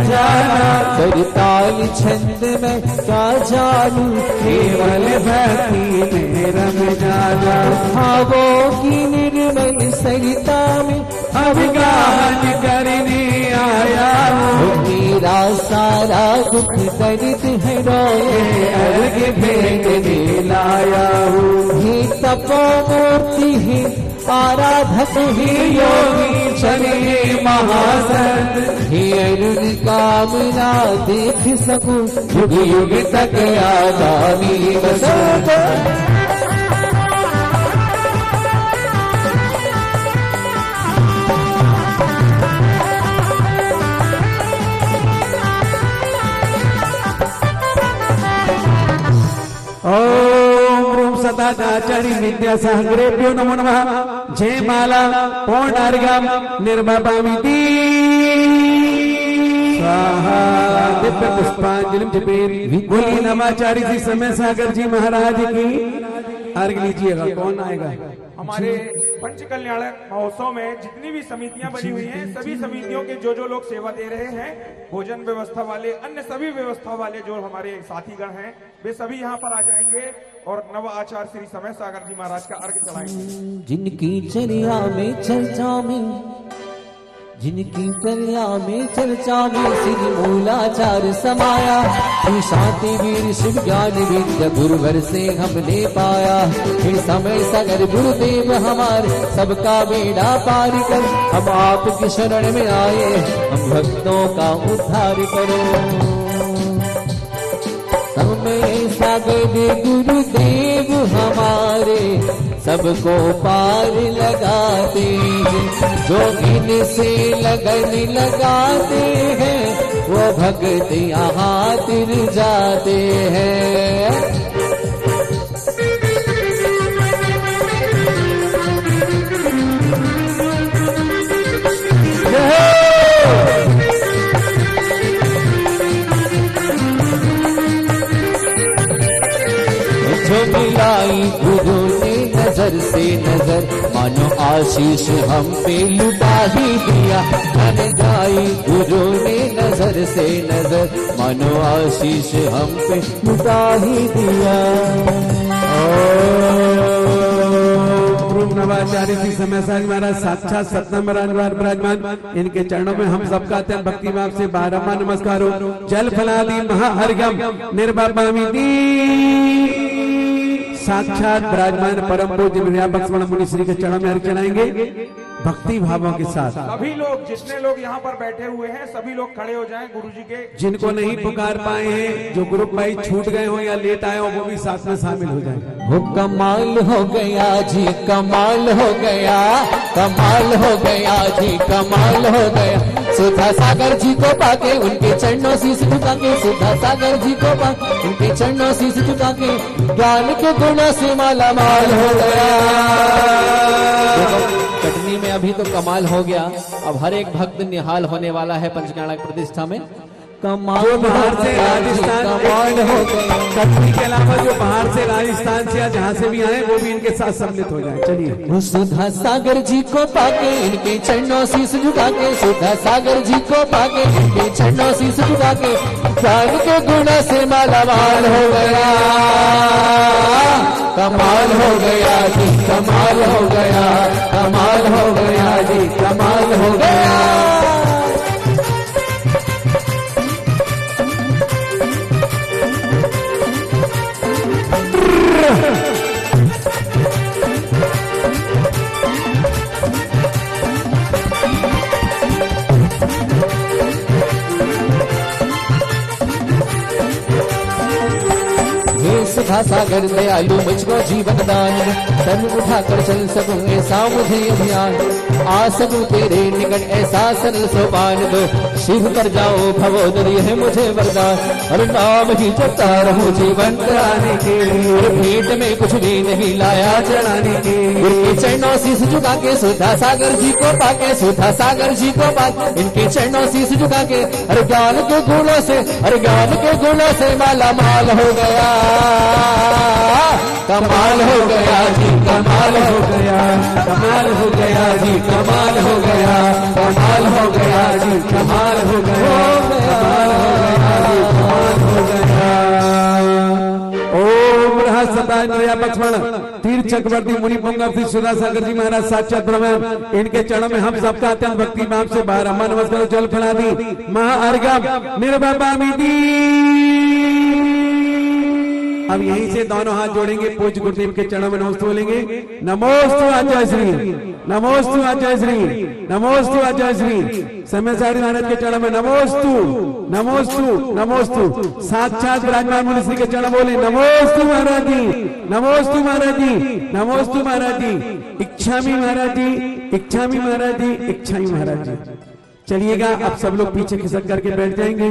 जाना करताल छंद में क्या जानू केवल भक्ति में रम जाना भावों की निर्मल सरिता में अभिगान करने आया हूँ मेरा सारा दुख दर्द है रोए अर्घ भेजने लाया हूँ हे तपोमूर्ति है आराधक ही योगी चलिए महासंत हे अरुण कामना देख सकूं युग युग तक आगामी बसंत ओम सदाचार्य विद्यासागरेभ्यो नमो नमः जय माला पौर्णार्घ्यम निर्मपामि स्वाहा दिव्य पुष्पांजलि जपेत बोलिए नवाचार्य जी समय सागर जी महाराज की अर्घ लीजिएगा। कौन आएगा? हमारे पंच कल्याणक महोत्सव में जितनी भी समितियां बनी हुई हैं सभी समितियों के जो लोग सेवा दे रहे हैं भोजन व्यवस्था वाले अन्य सभी व्यवस्था वाले जो हमारे साथीगण हैं वे सभी यहाँ पर आ जाएंगे और नव आचार्य श्री समय सागर जी महाराज का अर्घ चढ़ाएंगे। जिनकी चर्या में चर्चा में जिनकी चर्या में चर्चा में श्री मूलाचार्य समाया श्री शांति वीर शिव ज्ञान विद्या गुरुवर से हमने पाया फिर समय सागर गुरुदेव हमारे सबका बेड़ा पार कर हम आपकी शरण में आए हम भक्तों का उद्धार करो समय सागर गुरुदेव हमारे सबको पार लगाते हैं जो इनसे लगन लगाते हैं वो भक्त यहाँ तिर जाते हैं। जो मिलाई गुरु ने नजर से नजर मानो आशीष हम पे लुटा ही दिया मन गाई गुरु ने नजर से नजर मानो आशीष हम पे लुटा ही दिया। नवाचार्य जी समय सागर महाराज साक्षात सतनाम महाराज विराजमान इनके चरणों में हम सबका अत्यंत भक्ति भाव से बारम्बार नमस्कार हो। जल फलादि महाअर्घ्यम निर्वापयामि साक्षात विराजमान परम पूज्य व्यापक मुनि श्री के चरणों में अर्घ्य चढ़ाएंगे भक्ति भावों के साथ। सभी लोग जितने लोग यहाँ पर बैठे हुए हैं सभी लोग खड़े हो जाएं गुरुजी के। जिनको नहीं पुकार पाए हैं जो ग्रुप भाई छूट गए हो या लेट आए हो वो भी साथ में शामिल हो जाए। हो कमाल हो गया जी कमाल हो गया कमाल हो गया जी कमाल हो गया सुधा सागर जी को पाके उनके चरणों शीश झुका के सुधा सागर जी को पाके उनके चरणों शीश झुका के ज्ञान के गुणों से माला माल हो गया। कटनी में अभी तो कमाल हो गया अब हर एक भक्त निहाल होने वाला है पंचकर्णक प्रतिष्ठा में। कमाल बाहर से राजस्थान कमाल हो गया कटनी के अलावा जो बाहर से राजस्थान से या जहाँ से भी आए वो भी इनके साथ सम्मिलित हो जाए। चलिए सुधा सागर जी को पाके इनके चरणों शीश झुका के सुधा सागर जी को पाके इनके चरणों शीश झुका के ज्ञान के गुण से माला माल हो गया। कमाल हो गया जी, कमाल हो गया, कमाल हो गया जी, कमाल हो गया। सुधा सागर दयालु मुझको जीवन दान, तन उठाकर चल सकूंगे सामुझे अभियान, आ सकूं तेरे निकट ऐसा सरल सोपान दो, शिव कर जाओ भवोदरी है मुझे वरदान, और नाम ही जपता रहूं जीवन कराने के, और भेंट में कुछ भी नहीं लाया चढ़ाने के, इनके चरणों शीश झुका के सुधा सागर जी को पाके, सुधा सागर जी को पाके, इनके चरणों शीश झुका के, अरे ज्ञान के गुणों से, अरे ज्ञान के गुणों से माला माल हो गया, कमाल हो गया जी, कमाल हो गया, कमाल हो गया जी, कमाल हो गया, कमाल हो गया जी, कमाल हो गया, कमाल हो गया जी, कमाल हो गया। ओम रहस्यता लक्ष्मण तीर चक्रवर्ती मुनि पुंगव श्री सुधा सागर जी महाराज साक्षात ब्रह्म, इनके चरणों में हम सबका अत्यंत भक्ति भाव से बारह नमस्कार जल खड़ा दी महाअर्घ्य निर्भपामि दी। अब यहीं से दोनों हाथ जोड़ेंगे, पूज्य गुरुदेव के चरणों में नमस्ते बोलेंगे। नमोस्तु आचार्य श्री, नमोस्तु आचार्य श्री, नमोस्तु आचार्य श्री। समय सारी महाराज के चरणों में नमोस्तु, नमोस्तु, नमोस्तु। साक्षात विराजमान मुनि श्री के चरण बोले नमोस्तु महाराज जी, नमोस्तु महाराज जी, नमोस्तु महाराज जी, इच्छामि महाराज जी, इच्छामि महाराज जी, इच्छामि महाराज जी। चलिएगा अब सब लोग पीछे खिसक करके बैठ जाएंगे,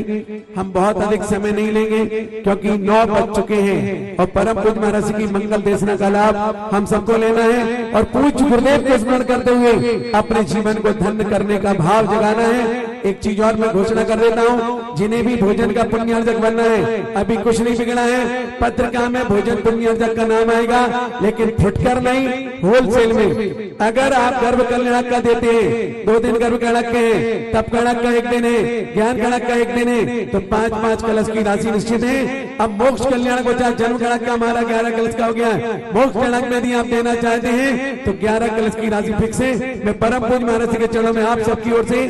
हम बहुत अधिक समय नहीं लेंगे क्योंकि 9 बज चुके हैं और परम पूज्य महाराज की मंगल देशना का लाभ हम सबको लेना है और पूज्य गुरुदेव को स्मरण करते हुए अपने जीवन को धन्य करने का भाव जगाना है। एक चीज और मैं घोषणा कर देता हूँ, जिन्हें भी भोजन का पुण्यार्जक बनना है अभी कुछ नहीं बिगड़ा है, पत्रिका में भोजन पुण्यार्जक का नाम आएगा, लेकिन फुटकर नहीं, होलसेल में। अगर आप गर्भ कल्याण का देते हैं, 2 दिन गर्भ कणक के हैं, तब कणक का 1 दिन है, ज्ञान कणक का 1 दिन है, तो 5-5 कलश की राशि निश्चित है। अब मोक्ष कल्याण को चाहे जन्म कणक का हमारा 11 कलश का हो गया, मोक्ष कणक में यदि आप देना चाहते हैं तो 11 कलश की राशि फिक्स है। मैं परम पूज्य महाराज के चरणों में आप सबकी ओर से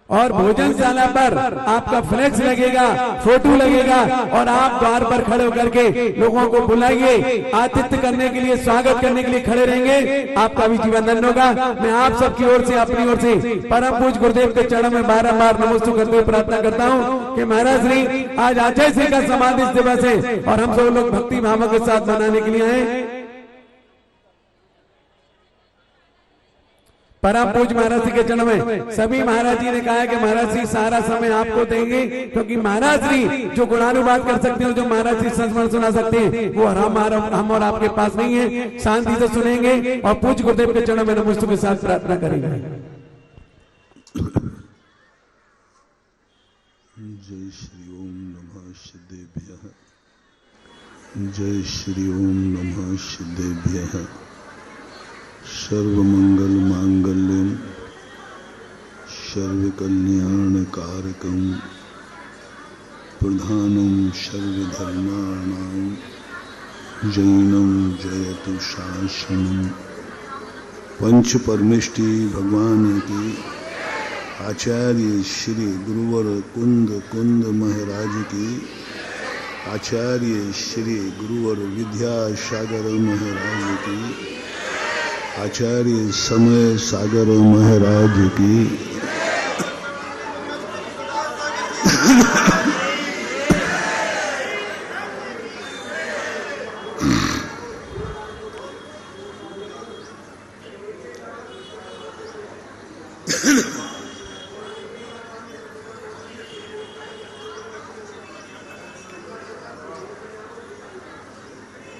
और भोजनशाला पर आपका फ्लैक्स लगेगा, फोटो लगेगा और आप द्वार पर खड़े होकर के लोगों को बुलाइए, आतिथ्य करने के लिए, स्वागत करने के लिए खड़े रहेंगे, आपका भी जीवन धन्य होगा। मैं आप सबकी ओर से, अपनी ओर से परम पूज्य गुरुदेव के चरणों में बार-बार नमस्ते करते हुए प्रार्थना करता हूँ कि महाराज श्री आज आचार्य श्री का समाधि दिवस है और हम सब लोग भक्ति भाव के साथ मनाने के लिए आए। परम पूज्य महाराज जी के चरणों में सभी महाराज जी ने कहा है कि महाराज जी सारा समय आपको देंगे, क्योंकि महाराज जी जो गुणानुवाद कर सकते हैं, जो महाराज जी संस्मरण सुना सकते हैं, वो हम और आपके पास नहीं है। शांति से सुनेंगे और पूज्य गुरुदेव के चरणों में नमस्ते के साथ प्रार्थना करेंगे। जय श्री ओम नमः सिद्धेभ्यः, जय श्री ओम नमः सिद्धेभ्यः। सर्वमंगल मांगल्यम सर्वकल्याणकारकम प्रधानम सर्वधर्माणां जैनम जयतु शासनम। पंच परमेष्टि भगवान की आचार्य श्री गुरुवर कुंद महाराज की, आचार्य श्री गुरुवर विद्यासागर महाराज की, आचार्य समय सागर महाराज की,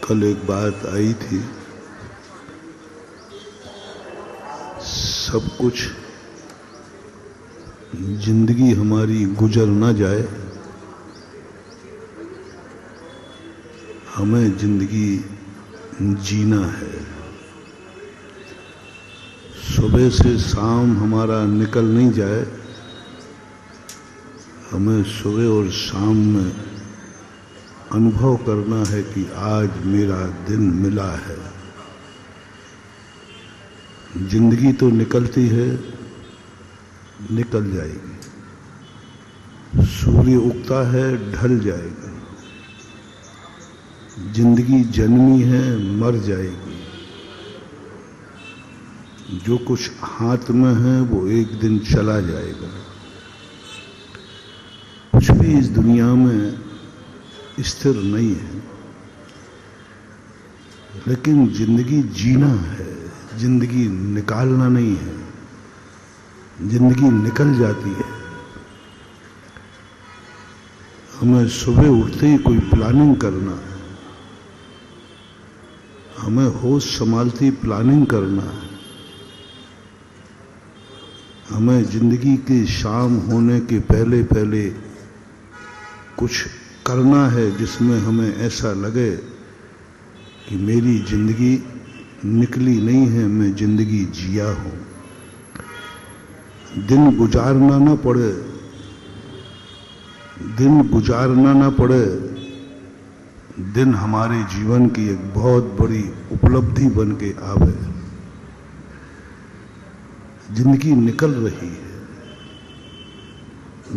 कल एक बात आई थी, सब कुछ जिंदगी हमारी गुजर ना जाए, हमें जिंदगी जीना है। सुबह से शाम हमारा निकल नहीं जाए, हमें सुबह और शाम में अनुभव करना है कि आज मेरा दिन मिला है। जिंदगी तो निकलती है, निकल जाएगी। सूर्य उगता है, ढल जाएगा। जिंदगी जन्मी है, मर जाएगी। जो कुछ हाथ में है वो एक दिन चला जाएगा। कुछ भी इस दुनिया में स्थिर नहीं है, लेकिन जिंदगी जीना है, जिंदगी निकालना नहीं है। जिंदगी निकल जाती है। हमें सुबह उठते ही कोई प्लानिंग करना है, हमें होश संभालती प्लानिंग करना है। हमें जिंदगी की शाम होने के पहले पहले कुछ करना है जिसमें हमें ऐसा लगे कि मेरी जिंदगी निकली नहीं है, मैं जिंदगी जिया हूं। दिन गुजारना ना पड़े, दिन गुजारना ना पड़े। दिन हमारे जीवन की एक बहुत बड़ी उपलब्धि बन के आवे। जिंदगी निकल रही है।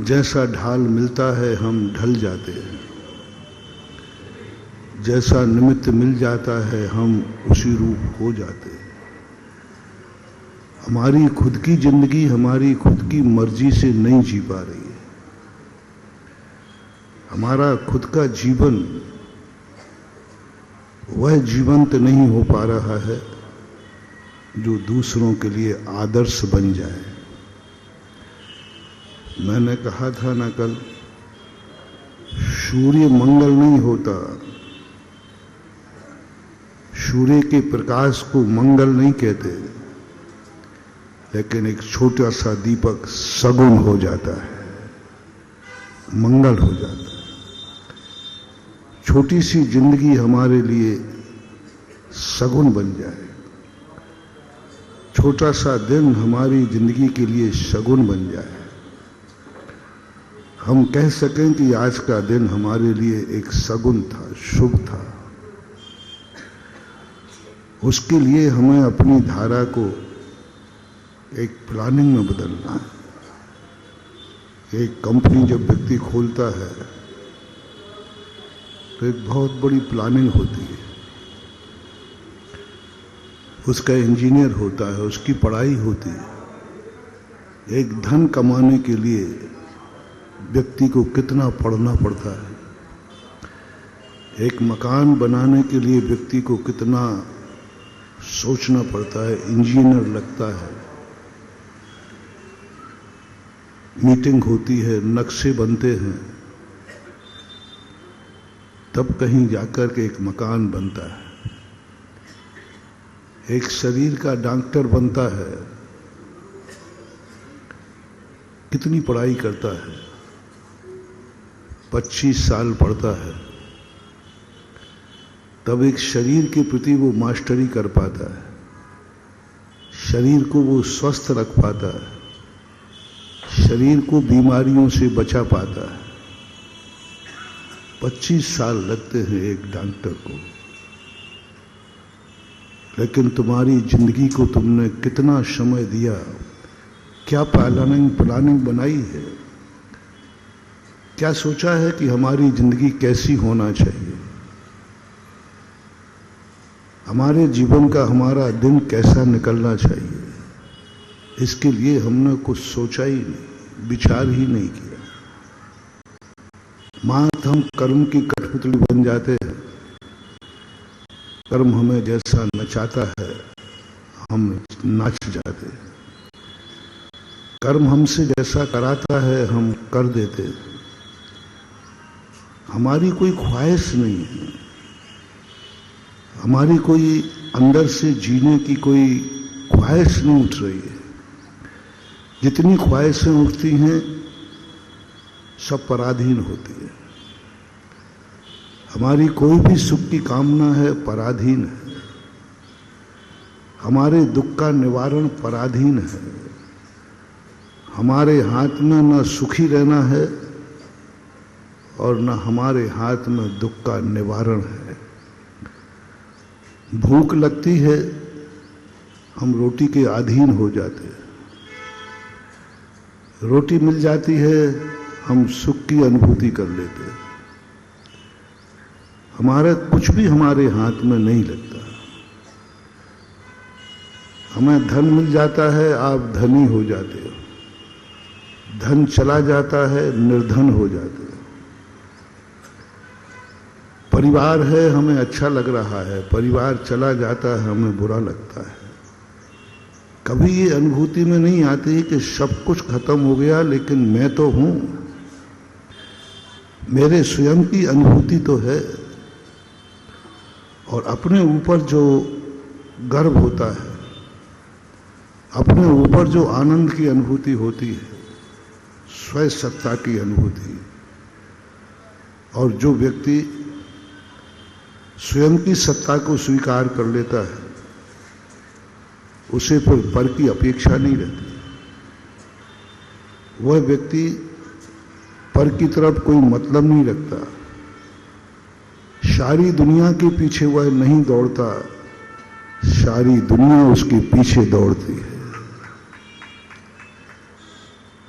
जैसा ढाल मिलता है हम ढल जाते हैं, जैसा निमित्त मिल जाता है हम उसी रूप हो जाते हैं। हमारी खुद की जिंदगी हमारी खुद की मर्जी से नहीं जी पा रही है। हमारा खुद का जीवन वह जीवंत नहीं हो पा रहा है जो दूसरों के लिए आदर्श बन जाए। मैंने कहा था ना कल, सूर्य मंगल नहीं होता, सूर्य के प्रकाश को मंगल नहीं कहते, लेकिन एक छोटा सा दीपक सगुन हो जाता है, मंगल हो जाता है। छोटी सी जिंदगी हमारे लिए सगुन बन जाए, छोटा सा दिन हमारी जिंदगी के लिए सगुन बन जाए। हम कह सकें कि आज का दिन हमारे लिए एक सगुन था, शुभ था। उसके लिए हमें अपनी धारा को एक प्लानिंग में बदलना है। एक कंपनी जब व्यक्ति खोलता है तो एक बहुत बड़ी प्लानिंग होती है। उसका इंजीनियर होता है, उसकी पढ़ाई होती है। एक धन कमाने के लिए व्यक्ति को कितना पढ़ना पड़ता है, एक मकान बनाने के लिए व्यक्ति को कितना सोचना पड़ता है, इंजीनियर लगता है, मीटिंग होती है, नक्शे बनते हैं, तब कहीं जाकर के एक मकान बनता है। एक शरीर का डॉक्टर बनता है, कितनी पढ़ाई करता है, 25 साल पढ़ता है, तब एक शरीर के प्रति वो मास्टरी कर पाता है, शरीर को वो स्वस्थ रख पाता है, शरीर को बीमारियों से बचा पाता है। 25 साल लगते हैं एक डॉक्टर को, लेकिन तुम्हारी जिंदगी को तुमने कितना समय दिया, क्या प्लानिंग बनाई है, क्या सोचा है कि हमारी जिंदगी कैसी होना चाहिए, हमारे जीवन का हमारा दिन कैसा निकलना चाहिए। इसके लिए हमने कुछ सोचा ही नहीं, विचार ही नहीं किया। मात हम कर्म की कठपुतली बन जाते हैं। कर्म हमें जैसा नचाता है हम नाच जाते हैं, कर्म हमसे जैसा कराता है हम कर देते हैं। हमारी कोई ख्वाहिश नहीं है, हमारी कोई अंदर से जीने की कोई ख्वाहिश नहीं उठ रही है। जितनी ख्वाहिशें उठती हैं सब पराधीन होती है। हमारी कोई भी सुख की कामना है पराधीन है, हमारे दुख का निवारण पराधीन है। हमारे हाथ में न सुखी रहना है और न हमारे हाथ में दुख का निवारण है। भूख लगती है, हम रोटी के अधीन हो जाते हैं। रोटी मिल जाती है, हम सुख की अनुभूति कर लेते हैं। हमारा कुछ भी हमारे हाथ में नहीं लगता। हमें धन मिल जाता है, आप धनी हो जाते हो। धन चला जाता है, निर्धन हो जाते हो। परिवार है, हमें अच्छा लग रहा है, परिवार चला जाता है, हमें बुरा लगता है। कभी ये अनुभूति में नहीं आती कि सब कुछ खत्म हो गया लेकिन मैं तो हूं, मेरे स्वयं की अनुभूति तो है। और अपने ऊपर जो गर्व होता है, अपने ऊपर जो आनंद की अनुभूति होती है, स्वयं सत्ता की अनुभूति, और जो व्यक्ति स्वयं की सत्ता को स्वीकार कर लेता है, उसे फिर पर की अपेक्षा नहीं रहती। वह व्यक्ति पर की तरफ कोई मतलब नहीं रखता। सारी दुनिया के पीछे वह नहीं दौड़ता, सारी दुनिया उसके पीछे दौड़ती है।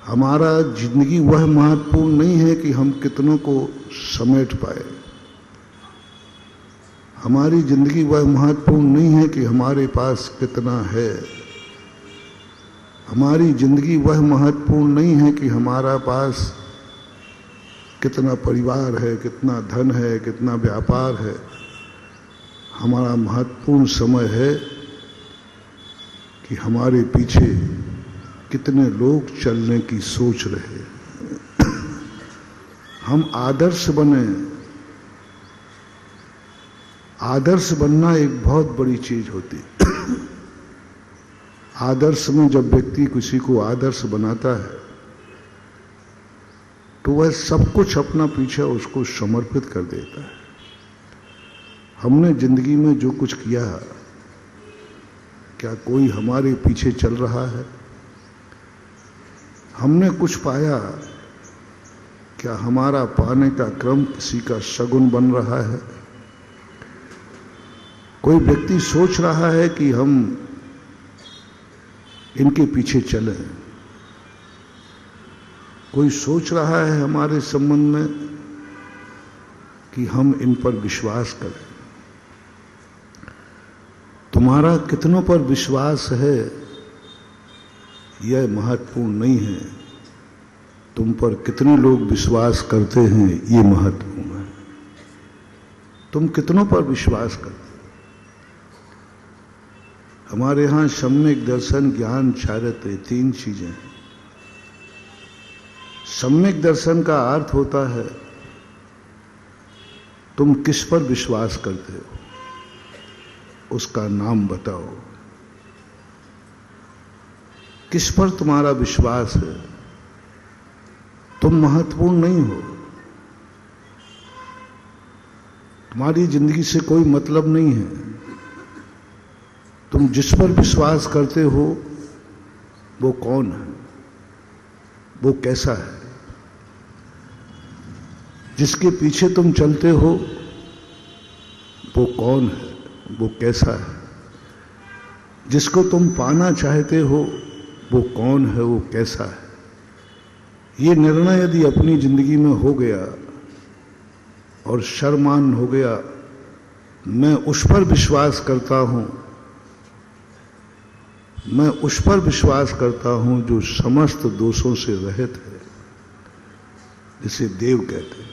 हमारा जिंदगी वह महत्वपूर्ण नहीं है कि हम कितनों को समेट पाए। हमारी जिंदगी वह महत्वपूर्ण नहीं है कि हमारे पास कितना है। हमारी जिंदगी वह महत्वपूर्ण नहीं है कि हमारा पास कितना परिवार है, कितना धन है, कितना व्यापार है। हमारा महत्वपूर्ण समय है कि हमारे पीछे कितने लोग चलने की सोच रहे हैं। हम आदर्श बने। आदर्श बनना एक बहुत बड़ी चीज होती है। आदर्श में जब व्यक्ति किसी को आदर्श बनाता है तो वह सब कुछ अपना पीछे उसको समर्पित कर देता है। हमने जिंदगी में जो कुछ किया, क्या कोई हमारे पीछे चल रहा है? हमने कुछ पाया, क्या हमारा पाने का क्रम किसी का शगुन बन रहा है? कोई व्यक्ति सोच रहा है कि हम इनके पीछे चलें। कोई सोच रहा है हमारे संबंध में कि हम इन पर विश्वास करें। तुम्हारा कितनों पर विश्वास है यह महत्वपूर्ण नहीं है, तुम पर कितने लोग विश्वास करते हैं ये महत्वपूर्ण है। तुम कितनों पर विश्वास करते? हमारे यहां सम्यक दर्शन, ज्ञान, चारित्र्य, तीन चीजें हैं। सम्यक दर्शन का अर्थ होता है तुम किस पर विश्वास करते हो, उसका नाम बताओ। किस पर तुम्हारा विश्वास है? तुम महत्वपूर्ण नहीं हो, तुम्हारी जिंदगी से कोई मतलब नहीं है। तुम जिस पर विश्वास करते हो वो कौन है, वो कैसा है? जिसके पीछे तुम चलते हो वो कौन है, वो कैसा है? जिसको तुम पाना चाहते हो वो कौन है, वो कैसा है? ये निर्णय यदि अपनी जिंदगी में हो गया और शर्मान हो गया, मैं उस पर विश्वास करता हूं, मैं उस पर विश्वास करता हूं जो समस्त दोषों से रहित है, जिसे देव कहते हैं।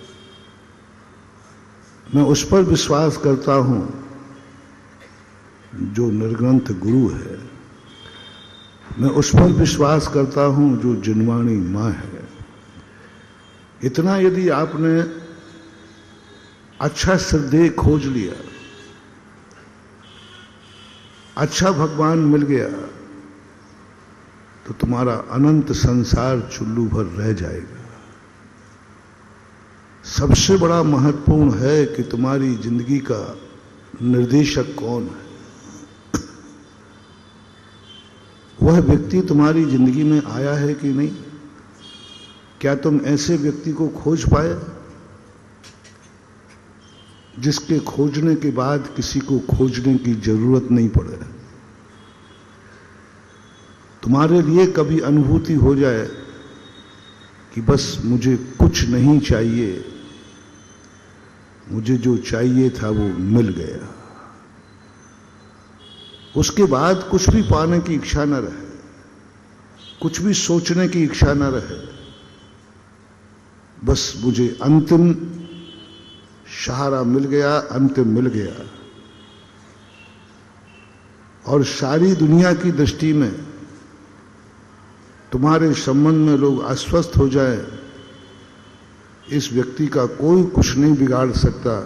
मैं उस पर विश्वास करता हूं जो निर्ग्रंथ गुरु है। मैं उस पर विश्वास करता हूं जो जिनवाणी मां है। इतना यदि आपने अच्छा श्रद्धेय खोज लिया, अच्छा भगवान मिल गया, तो तुम्हारा अनंत संसार चुल्लू भर रह जाएगा। सबसे बड़ा महत्वपूर्ण है कि तुम्हारी जिंदगी का निर्देशक कौन है। वह व्यक्ति तुम्हारी जिंदगी में आया है कि नहीं? क्या तुम ऐसे व्यक्ति को खोज पाए? जिसके खोजने के बाद किसी को खोजने की जरूरत नहीं पड़े। तुम्हारे लिए कभी अनुभूति हो जाए कि बस मुझे कुछ नहीं चाहिए, मुझे जो चाहिए था वो मिल गया, उसके बाद कुछ भी पाने की इच्छा न रहे, कुछ भी सोचने की इच्छा न रहे, बस मुझे अंतिम सहारा मिल गया, अंतिम मिल गया। और सारी दुनिया की दृष्टि में तुम्हारे संबंध में लोग अस्वस्थ हो जाए, इस व्यक्ति का कोई कुछ नहीं बिगाड़ सकता,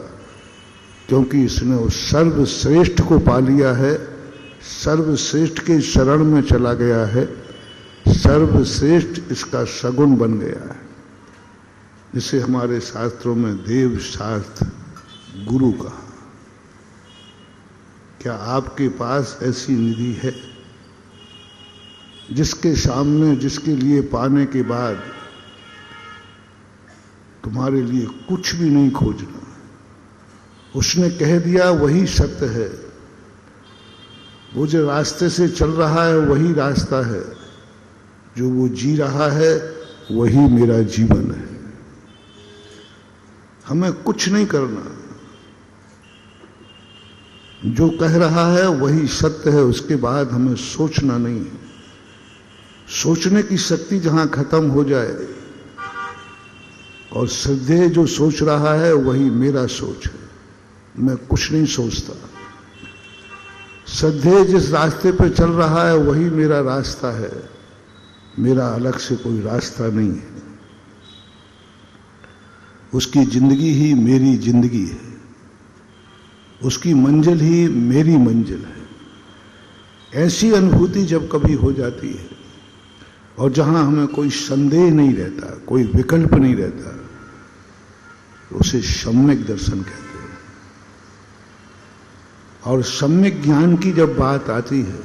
क्योंकि इसने उस सर्वश्रेष्ठ को पा लिया है, सर्वश्रेष्ठ के शरण में चला गया है, सर्वश्रेष्ठ इसका सगुण बन गया है, जिसे हमारे शास्त्रों में देव शास्त्र गुरु कहा। क्या आपके पास ऐसी निधि है जिसके सामने, जिसके लिए पाने के बाद तुम्हारे लिए कुछ भी नहीं खोजना? उसने कह दिया वही सत्य है, वो जो रास्ते से चल रहा है वही रास्ता है, जो वो जी रहा है वही मेरा जीवन है। हमें कुछ नहीं करना, जो कह रहा है वही सत्य है, उसके बाद हमें सोचना नहीं है। सोचने की शक्ति जहां खत्म हो जाए और श्रद्धेय जो सोच रहा है वही मेरा सोच है, मैं कुछ नहीं सोचता। श्रद्धेय जिस रास्ते पे चल रहा है वही मेरा रास्ता है, मेरा अलग से कोई रास्ता नहीं है। उसकी जिंदगी ही मेरी जिंदगी है, उसकी मंजिल ही मेरी मंजिल है। ऐसी अनुभूति जब कभी हो जाती है और जहां हमें कोई संदेह नहीं रहता, कोई विकल्प नहीं रहता, तो उसे सम्यक दर्शन कहते हैं। और सम्यक ज्ञान की जब बात आती है,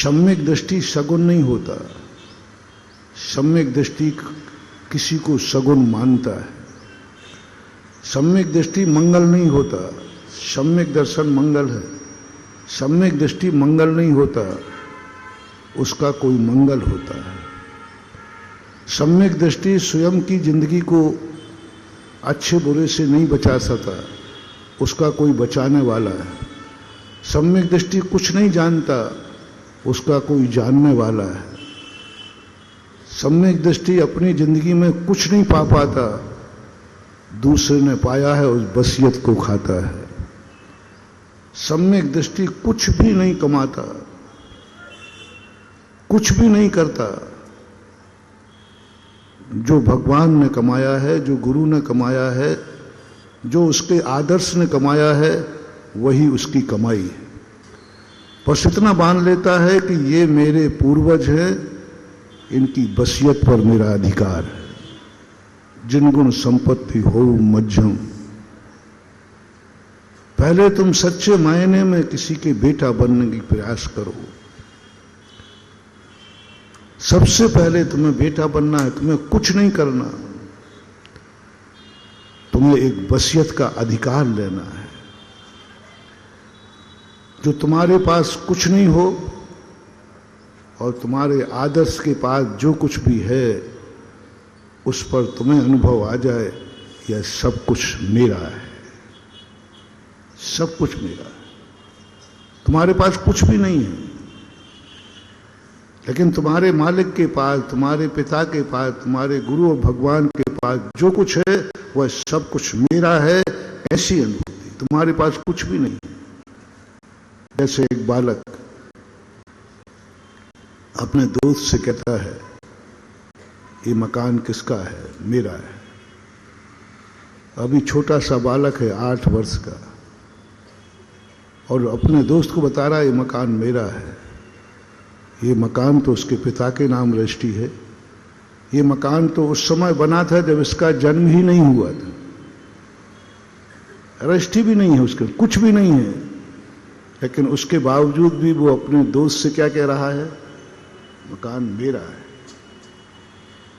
सम्यक दृष्टि सगुण नहीं होता, सम्यक दृष्टि किसी को सगुण मानता है। सम्यक दृष्टि मंगल नहीं होता, सम्यक दर्शन मंगल है। सम्यक दृष्टि मंगल नहीं होता, उसका कोई मंगल होता है। सम्यक दृष्टि स्वयं की जिंदगी को अच्छे बुरे से नहीं बचा सकता, उसका कोई बचाने वाला है। सम्यक दृष्टि कुछ नहीं जानता, उसका कोई जानने वाला है। सम्यक दृष्टि अपनी जिंदगी में कुछ नहीं पा पाता, दूसरे ने पाया है उस वसीयत को खाता है। सम्यक दृष्टि कुछ भी नहीं कमाता, कुछ भी नहीं करता। जो भगवान ने कमाया है, जो गुरु ने कमाया है, जो उसके आदर्श ने कमाया है, वही उसकी कमाई है। बस इतना मान लेता है कि ये मेरे पूर्वज हैं, इनकी वसीयत पर मेरा अधिकार है। जिन गुण संपत्ति हो मध्यम, पहले तुम सच्चे मायने में किसी के बेटा बनने की प्रयास करो। सबसे पहले तुम्हें बेटा बनना है, तुम्हें कुछ नहीं करना, तुम्हें एक वसीयत का अधिकार लेना है। जो तुम्हारे पास कुछ नहीं हो और तुम्हारे आदर्श के पास जो कुछ भी है, उस पर तुम्हें अनुभव आ जाए यह सब कुछ मेरा है, सब कुछ मेरा है। तुम्हारे पास कुछ भी नहीं है, लेकिन तुम्हारे मालिक के पास, तुम्हारे पिता के पास, तुम्हारे गुरु और भगवान के पास जो कुछ है वह सब कुछ मेरा है। ऐसी अनुभूति, तुम्हारे पास कुछ भी नहीं। जैसे एक बालक अपने दोस्त से कहता है ये मकान किसका है? मेरा है। अभी छोटा सा बालक है 8 वर्ष का, और अपने दोस्त को बता रहा है ये मकान मेरा है। ये मकान तो उसके पिता के नाम रजिस्ट्री है। ये मकान तो उस समय बना था जब इसका जन्म ही नहीं हुआ था, रजिस्ट्री भी नहीं है उसके, कुछ भी नहीं है। लेकिन उसके बावजूद भी वो अपने दोस्त से क्या कह रहा है? मकान मेरा है।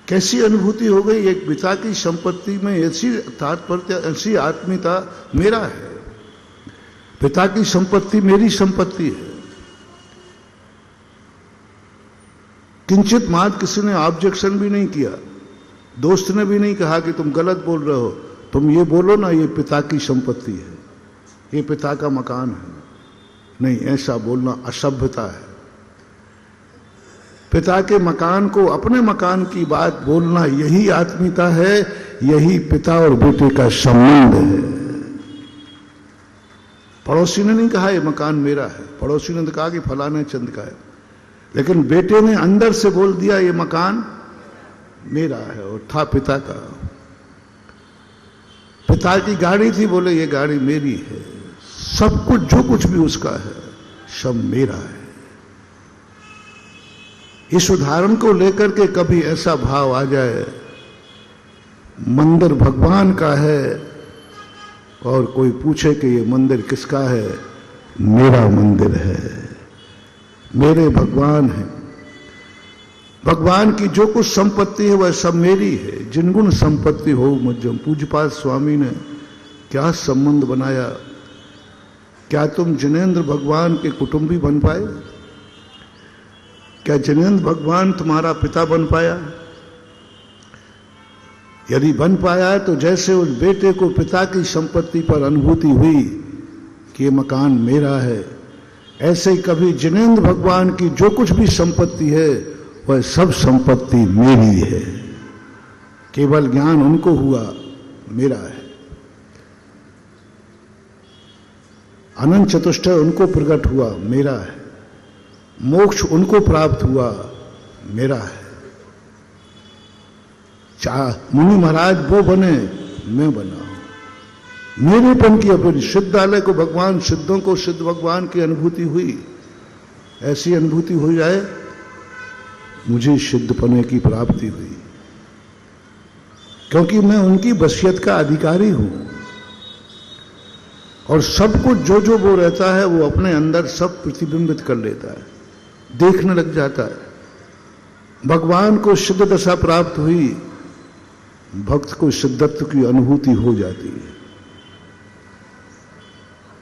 कैसी अनुभूति हो गई? एक पिता की संपत्ति में ऐसी तात्पर्य, ऐसी आत्मीयता मेरा है। पिता की संपत्ति मेरी संपत्ति है। किंचित मात्र किसी ने ऑब्जेक्शन भी नहीं किया, दोस्त ने भी नहीं कहा कि तुम गलत बोल रहे हो, तुम ये बोलो ना ये पिता की संपत्ति है, ये पिता का मकान है। नहीं, ऐसा बोलना असभ्यता है। पिता के मकान को अपने मकान की बात बोलना, यही आत्मीयता है, यही पिता और बेटे का संबंध है। पड़ोसी ने नहीं कहा ये मकान मेरा है, पड़ोसी ने तो कहा कि फलाने चंद का है, लेकिन बेटे ने अंदर से बोल दिया ये मकान मेरा है, और था पिता का। पिता की गाड़ी थी, बोले ये गाड़ी मेरी है। सब कुछ जो कुछ भी उसका है सब मेरा है। इस उदाहरण को लेकर के कभी ऐसा भाव आ जाए मंदिर भगवान का है, और कोई पूछे कि ये मंदिर किसका है, मेरा मंदिर है, मेरे भगवान है। भगवान की जो कुछ संपत्ति है वह सब मेरी है। जिनगुण संपत्ति हो मुझम। पूज्यपाद स्वामी ने क्या संबंध बनाया? क्या तुम जिनेंद्र भगवान के कुटुंबी बन पाए? क्या जिनेंद्र भगवान तुम्हारा पिता बन पाया? यदि बन पाया है तो जैसे उस बेटे को पिता की संपत्ति पर अनुभूति हुई कि ये मकान मेरा है, ऐसे ही कभी जिनेंद्र भगवान की जो कुछ भी संपत्ति है वह सब संपत्ति मेरी है। केवल ज्ञान उनको हुआ मेरा है, अनंत चतुष्टय उनको प्रकट हुआ मेरा है, मोक्ष उनको प्राप्त हुआ मेरा है। मुनि महाराज वो बने, मैं बना हूं। मेरेपन की अपनी सिद्धालय को भगवान, सिद्धों को सिद्ध भगवान की अनुभूति हुई, ऐसी अनुभूति हो जाए मुझे सिद्धपने की प्राप्ति हुई, क्योंकि मैं उनकी वसीयत का अधिकारी हूं। और सब कुछ जो जो वो रहता है वो अपने अंदर सब प्रतिबिंबित कर लेता है, देखने लग जाता है। भगवान को सिद्ध दशा प्राप्त हुई, भक्त को सिद्धत्व की अनुभूति हो जाती है।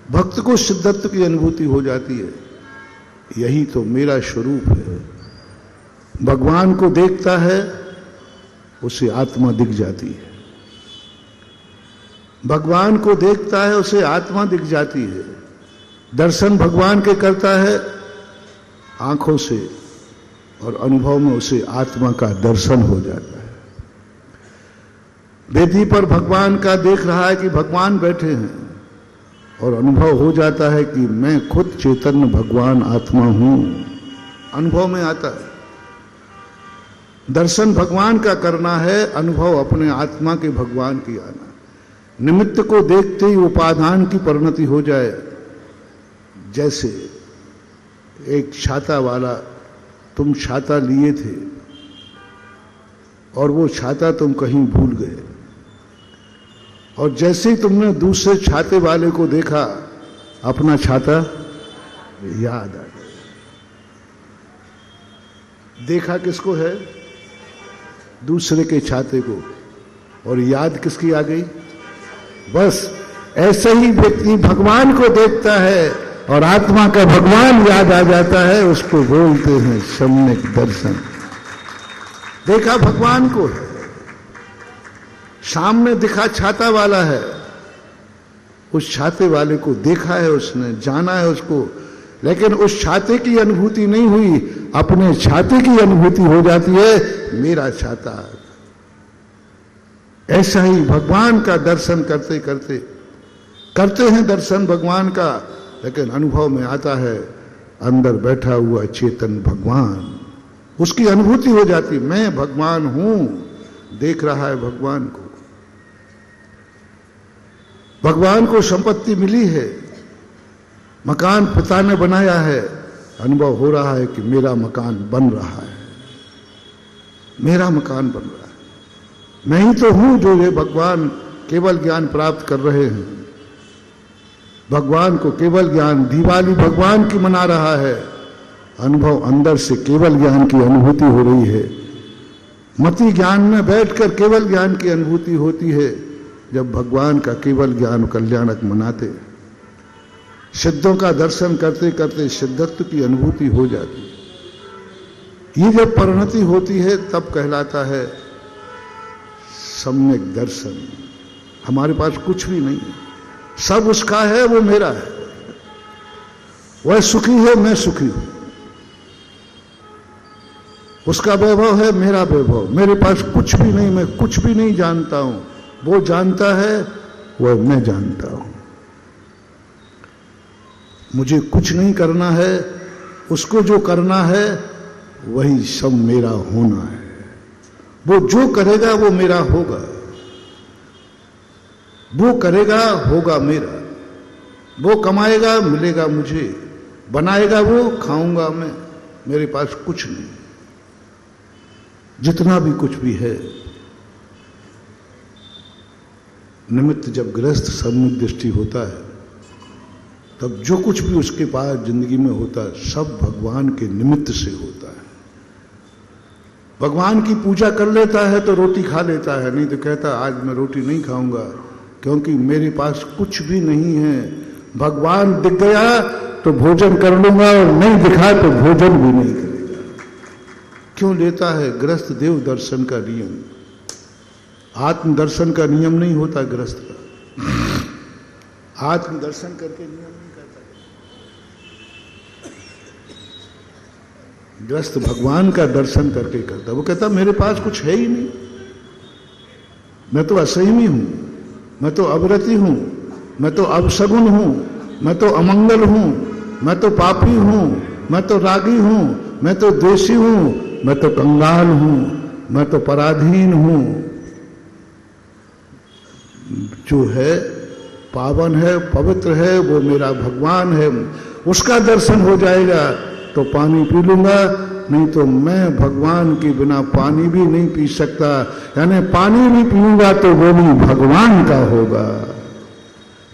भक्त को सिद्धत्व की अनुभूति हो जाती है। यही तो मेरा स्वरूप है। भगवान को देखता है, उसे आत्मा दिख जाती है। भगवान को देखता है, उसे आत्मा दिख जाती है। दर्शन भगवान के करता है आंखों से, और अनुभव में उसे आत्मा का दर्शन हो जाता है। वेदी पर भगवान का देख रहा है कि भगवान बैठे हैं, और अनुभव हो जाता है कि मैं खुद चैतन्य भगवान आत्मा हूं। अनुभव में आता है। दर्शन भगवान का करना है, अनुभव अपने आत्मा के भगवान की आना। निमित्त को देखते ही उपादान की परिणति हो जाए। जैसे एक छाता वाला, तुम छाता लिए थे और वो छाता तुम कहीं भूल गए, और जैसे ही तुमने दूसरे छाते वाले को देखा, अपना छाता याद आ गया। देखा किसको है? दूसरे के छाते को, और याद किसकी आ गई? बस ऐसे ही व्यक्ति भगवान को देखता है और आत्मा का भगवान याद आ जाता है, उसको बोलते हैं सम्यक दर्शन। देखा भगवान को है, सामने दिखा छाता वाला है, उस छाते वाले को देखा है उसने, जाना है उसको, लेकिन उस छाते की अनुभूति नहीं हुई, अपने छाते की अनुभूति हो जाती है, मेरा छाता। ऐसा ही भगवान का दर्शन करते करते करते हैं दर्शन भगवान का, लेकिन अनुभव में आता है अंदर बैठा हुआ चेतन भगवान, उसकी अनुभूति हो जाती, मैं भगवान हूं, देख रहा है भगवान को। भगवान को संपत्ति मिली है, मकान पिता ने बनाया है, अनुभव हो रहा है कि मेरा मकान बन रहा है, मेरा मकान बन रहा है। मैं ही तो हूं जो ये भगवान केवल ज्ञान प्राप्त कर रहे हैं। भगवान को केवल ज्ञान, दिवाली भगवान की मना रहा है, अनुभव अंदर से केवल ज्ञान की अनुभूति हो रही है। मति ज्ञान में बैठकर केवल ज्ञान की अनुभूति होती है जब भगवान का केवल ज्ञान कल्याणक मनाते। सिद्धों का दर्शन करते करते सिद्धत्व की अनुभूति हो जाती है। ये जब परिणति होती है तब कहलाता है सम्यक दर्शन। हमारे पास कुछ भी नहीं है, सब उसका है, वो मेरा है। वह सुखी है, मैं सुखी हूं। उसका वैभव है, मेरा वैभव। मेरे पास कुछ भी नहीं, मैं कुछ भी नहीं जानता हूं। वो जानता है, वह मैं जानता हूं। मुझे कुछ नहीं करना है, उसको जो करना है वही सब मेरा होना है। वो जो करेगा वो मेरा होगा, वो करेगा होगा मेरा। वो कमाएगा मिलेगा मुझे, बनाएगा वो, खाऊंगा मैं। मेरे पास कुछ नहीं। जितना भी कुछ भी है, निमित्त जब गृहस्थ सम्यक दृष्टि होता है तब जो कुछ भी उसके पास जिंदगी में होता है सब भगवान के निमित्त से होता है। भगवान की पूजा कर लेता है तो रोटी खा लेता है, नहीं तो कहता आज मैं रोटी नहीं खाऊंगा क्योंकि मेरे पास कुछ भी नहीं है। भगवान दिख गया तो भोजन कर लूंगा और नहीं दिखा तो भोजन भी नहीं करेगा। क्यों लेता है? गृहस्थ देव दर्शन का नियम, आत्म दर्शन का नियम नहीं होता गृहस्थ का। आत्म दर्शन करके नियम नहीं करता। गृहस्थ भगवान का दर्शन करके करता। वो कहता मेरे पास कुछ है ही नहीं, मैं तो असहमी हूं, मैं तो अवरति हूं, मैं तो अपशगुन हूं, मैं तो अमंगल हूं, मैं तो पापी हूं, मैं तो रागी हूं, मैं तो द्वेषी हूं, मैं तो कंगाल हूं, मैं तो पराधीन हूं। जो है पावन है, पवित्र है, वो मेरा भगवान है। उसका दर्शन हो जाएगा तो पानी पी लूंगा, नहीं तो मैं भगवान के बिना पानी भी नहीं पी सकता। यानी पानी भी पीऊंगा तो वो भी भगवान का होगा,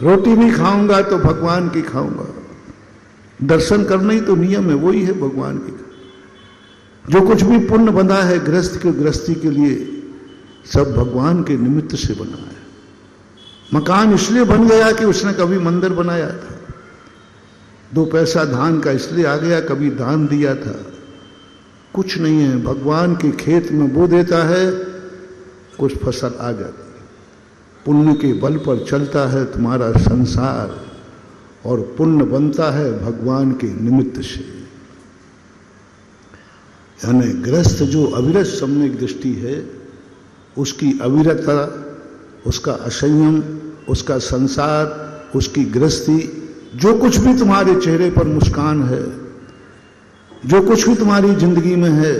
रोटी भी खाऊंगा तो भगवान की खाऊंगा। दर्शन करना ही तो नियम है, वही है भगवान की। जो कुछ भी पुण्य बना है गृहस्थ के गृहस्थी के लिए सब भगवान के निमित्त से बना है। मकान इसलिए बन गया कि उसने कभी मंदिर बनाया था, 2 पैसा धान का इसलिए आ गया कभी दान दिया था। कुछ नहीं है, भगवान के खेत में बो देता है, कुछ फसल आ जाती है। पुण्य के बल पर चलता है तुम्हारा संसार और पुण्य बनता है भगवान के निमित्त से। यानी गृहस्थ जो अविरत सम्यक दृष्टि है उसकी अविरतता, उसका असंयम, उसका संसार, उसकी गृहस्थी, जो कुछ भी तुम्हारे चेहरे पर मुस्कान है, जो कुछ भी तुम्हारी जिंदगी में है,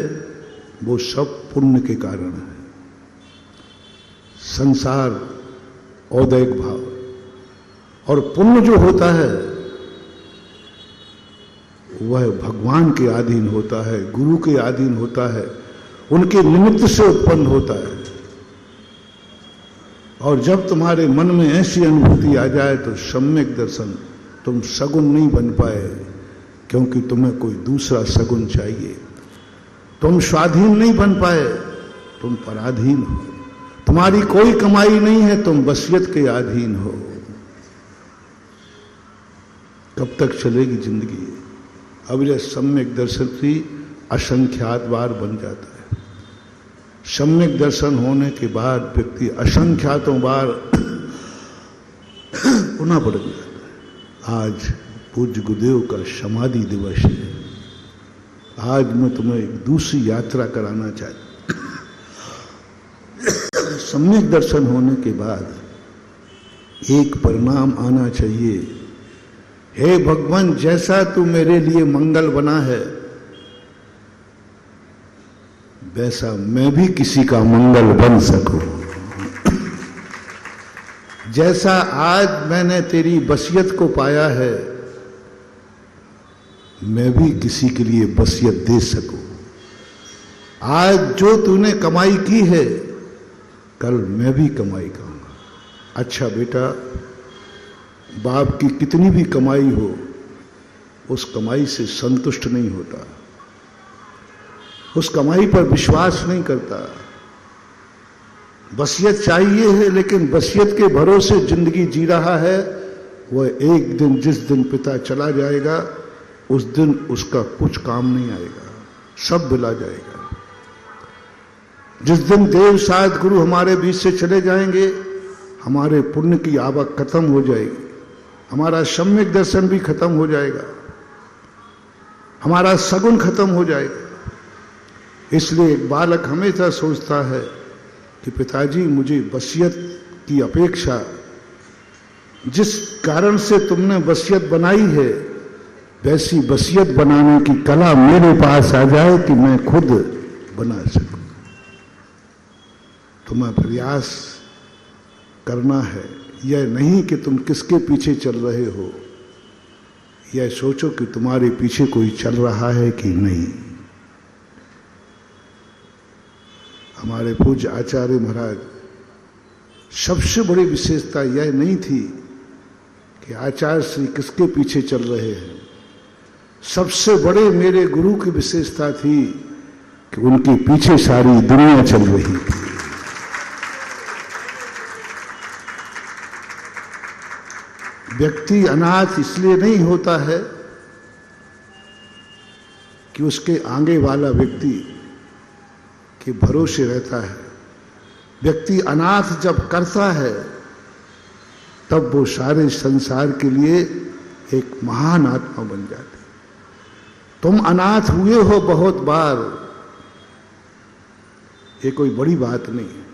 वो सब पुण्य के कारण है। संसार औदैक भाव, और पुण्य जो होता है वह भगवान के अधीन होता है, गुरु के अधीन होता है, उनके निमित्त से उत्पन्न होता है। और जब तुम्हारे मन में ऐसी अनुभूति आ जाए तो सम्यक दर्शन, तुम सगुन नहीं बन पाए क्योंकि तुम्हें कोई दूसरा सगुन चाहिए। तुम स्वाधीन नहीं बन पाए, तुम पराधीन हो। तुम्हारी कोई कमाई नहीं है, तुम वसीयत के अधीन हो। कब तक चलेगी जिंदगी? अविरत सम्यक दर्शन की असंख्यात बार बन जाता है। सम्यक दर्शन होने के बाद व्यक्ति असंख्यातों बार पुनः बढ़ जाता है। आज पूज्य गुरुदेव का समाधि दिवस है। आज मैं तुम्हें एक दूसरी यात्रा कराना चाहता। सम्यक दर्शन होने के बाद एक परिणाम आना चाहिए, हे भगवान जैसा तू मेरे लिए मंगल बना है वैसा मैं भी किसी का मंगल बन सकूं। जैसा आज मैंने तेरी वसीयत को पाया है मैं भी किसी के लिए वसीयत दे सकूं। आज जो तूने कमाई की है कल मैं भी कमाई करूंगा। अच्छा बेटा, बाप की कितनी भी कमाई हो उस कमाई से संतुष्ट नहीं होता, उस कमाई पर विश्वास नहीं करता। वसीयत चाहिए है, लेकिन वसीयत के भरोसे जिंदगी जी रहा है। वह एक दिन, जिस दिन पिता चला जाएगा, उस दिन उसका कुछ काम नहीं आएगा, सब भुला जाएगा। जिस दिन देव साध गुरु हमारे बीच से चले जाएंगे, हमारे पुण्य की आवक खत्म हो जाएगी, हमारा सम्यक दर्शन भी खत्म हो जाएगा, हमारा सगुन खत्म हो जाएगा। इसलिए एक बालक हमेशा सोचता है कि पिताजी, मुझे वसीयत की अपेक्षा, जिस कारण से तुमने वसीयत बनाई है, वैसी वसीयत बनाने की कला मेरे पास आ जाए कि मैं खुद बना सकूं। तुम्हें प्रयास करना है, यह नहीं कि तुम किसके पीछे चल रहे हो, यह सोचो कि तुम्हारे पीछे कोई चल रहा है कि नहीं। हमारे पूज्य आचार्य महाराज, सबसे बड़ी विशेषता यह नहीं थी कि आचार्य श्री किसके पीछे चल रहे हैं। सबसे बड़े मेरे गुरु की विशेषता थी कि उनके पीछे सारी दुनिया चल रही थी। व्यक्ति अनाथ इसलिए नहीं होता है कि उसके आगे वाला व्यक्ति के भरोसे रहता है। व्यक्ति अनाथ जब करता है, तब वो सारे संसार के लिए एक महान आत्मा बन जाती। तुम अनाथ हुए हो बहुत बार, ये कोई बड़ी बात नहीं है।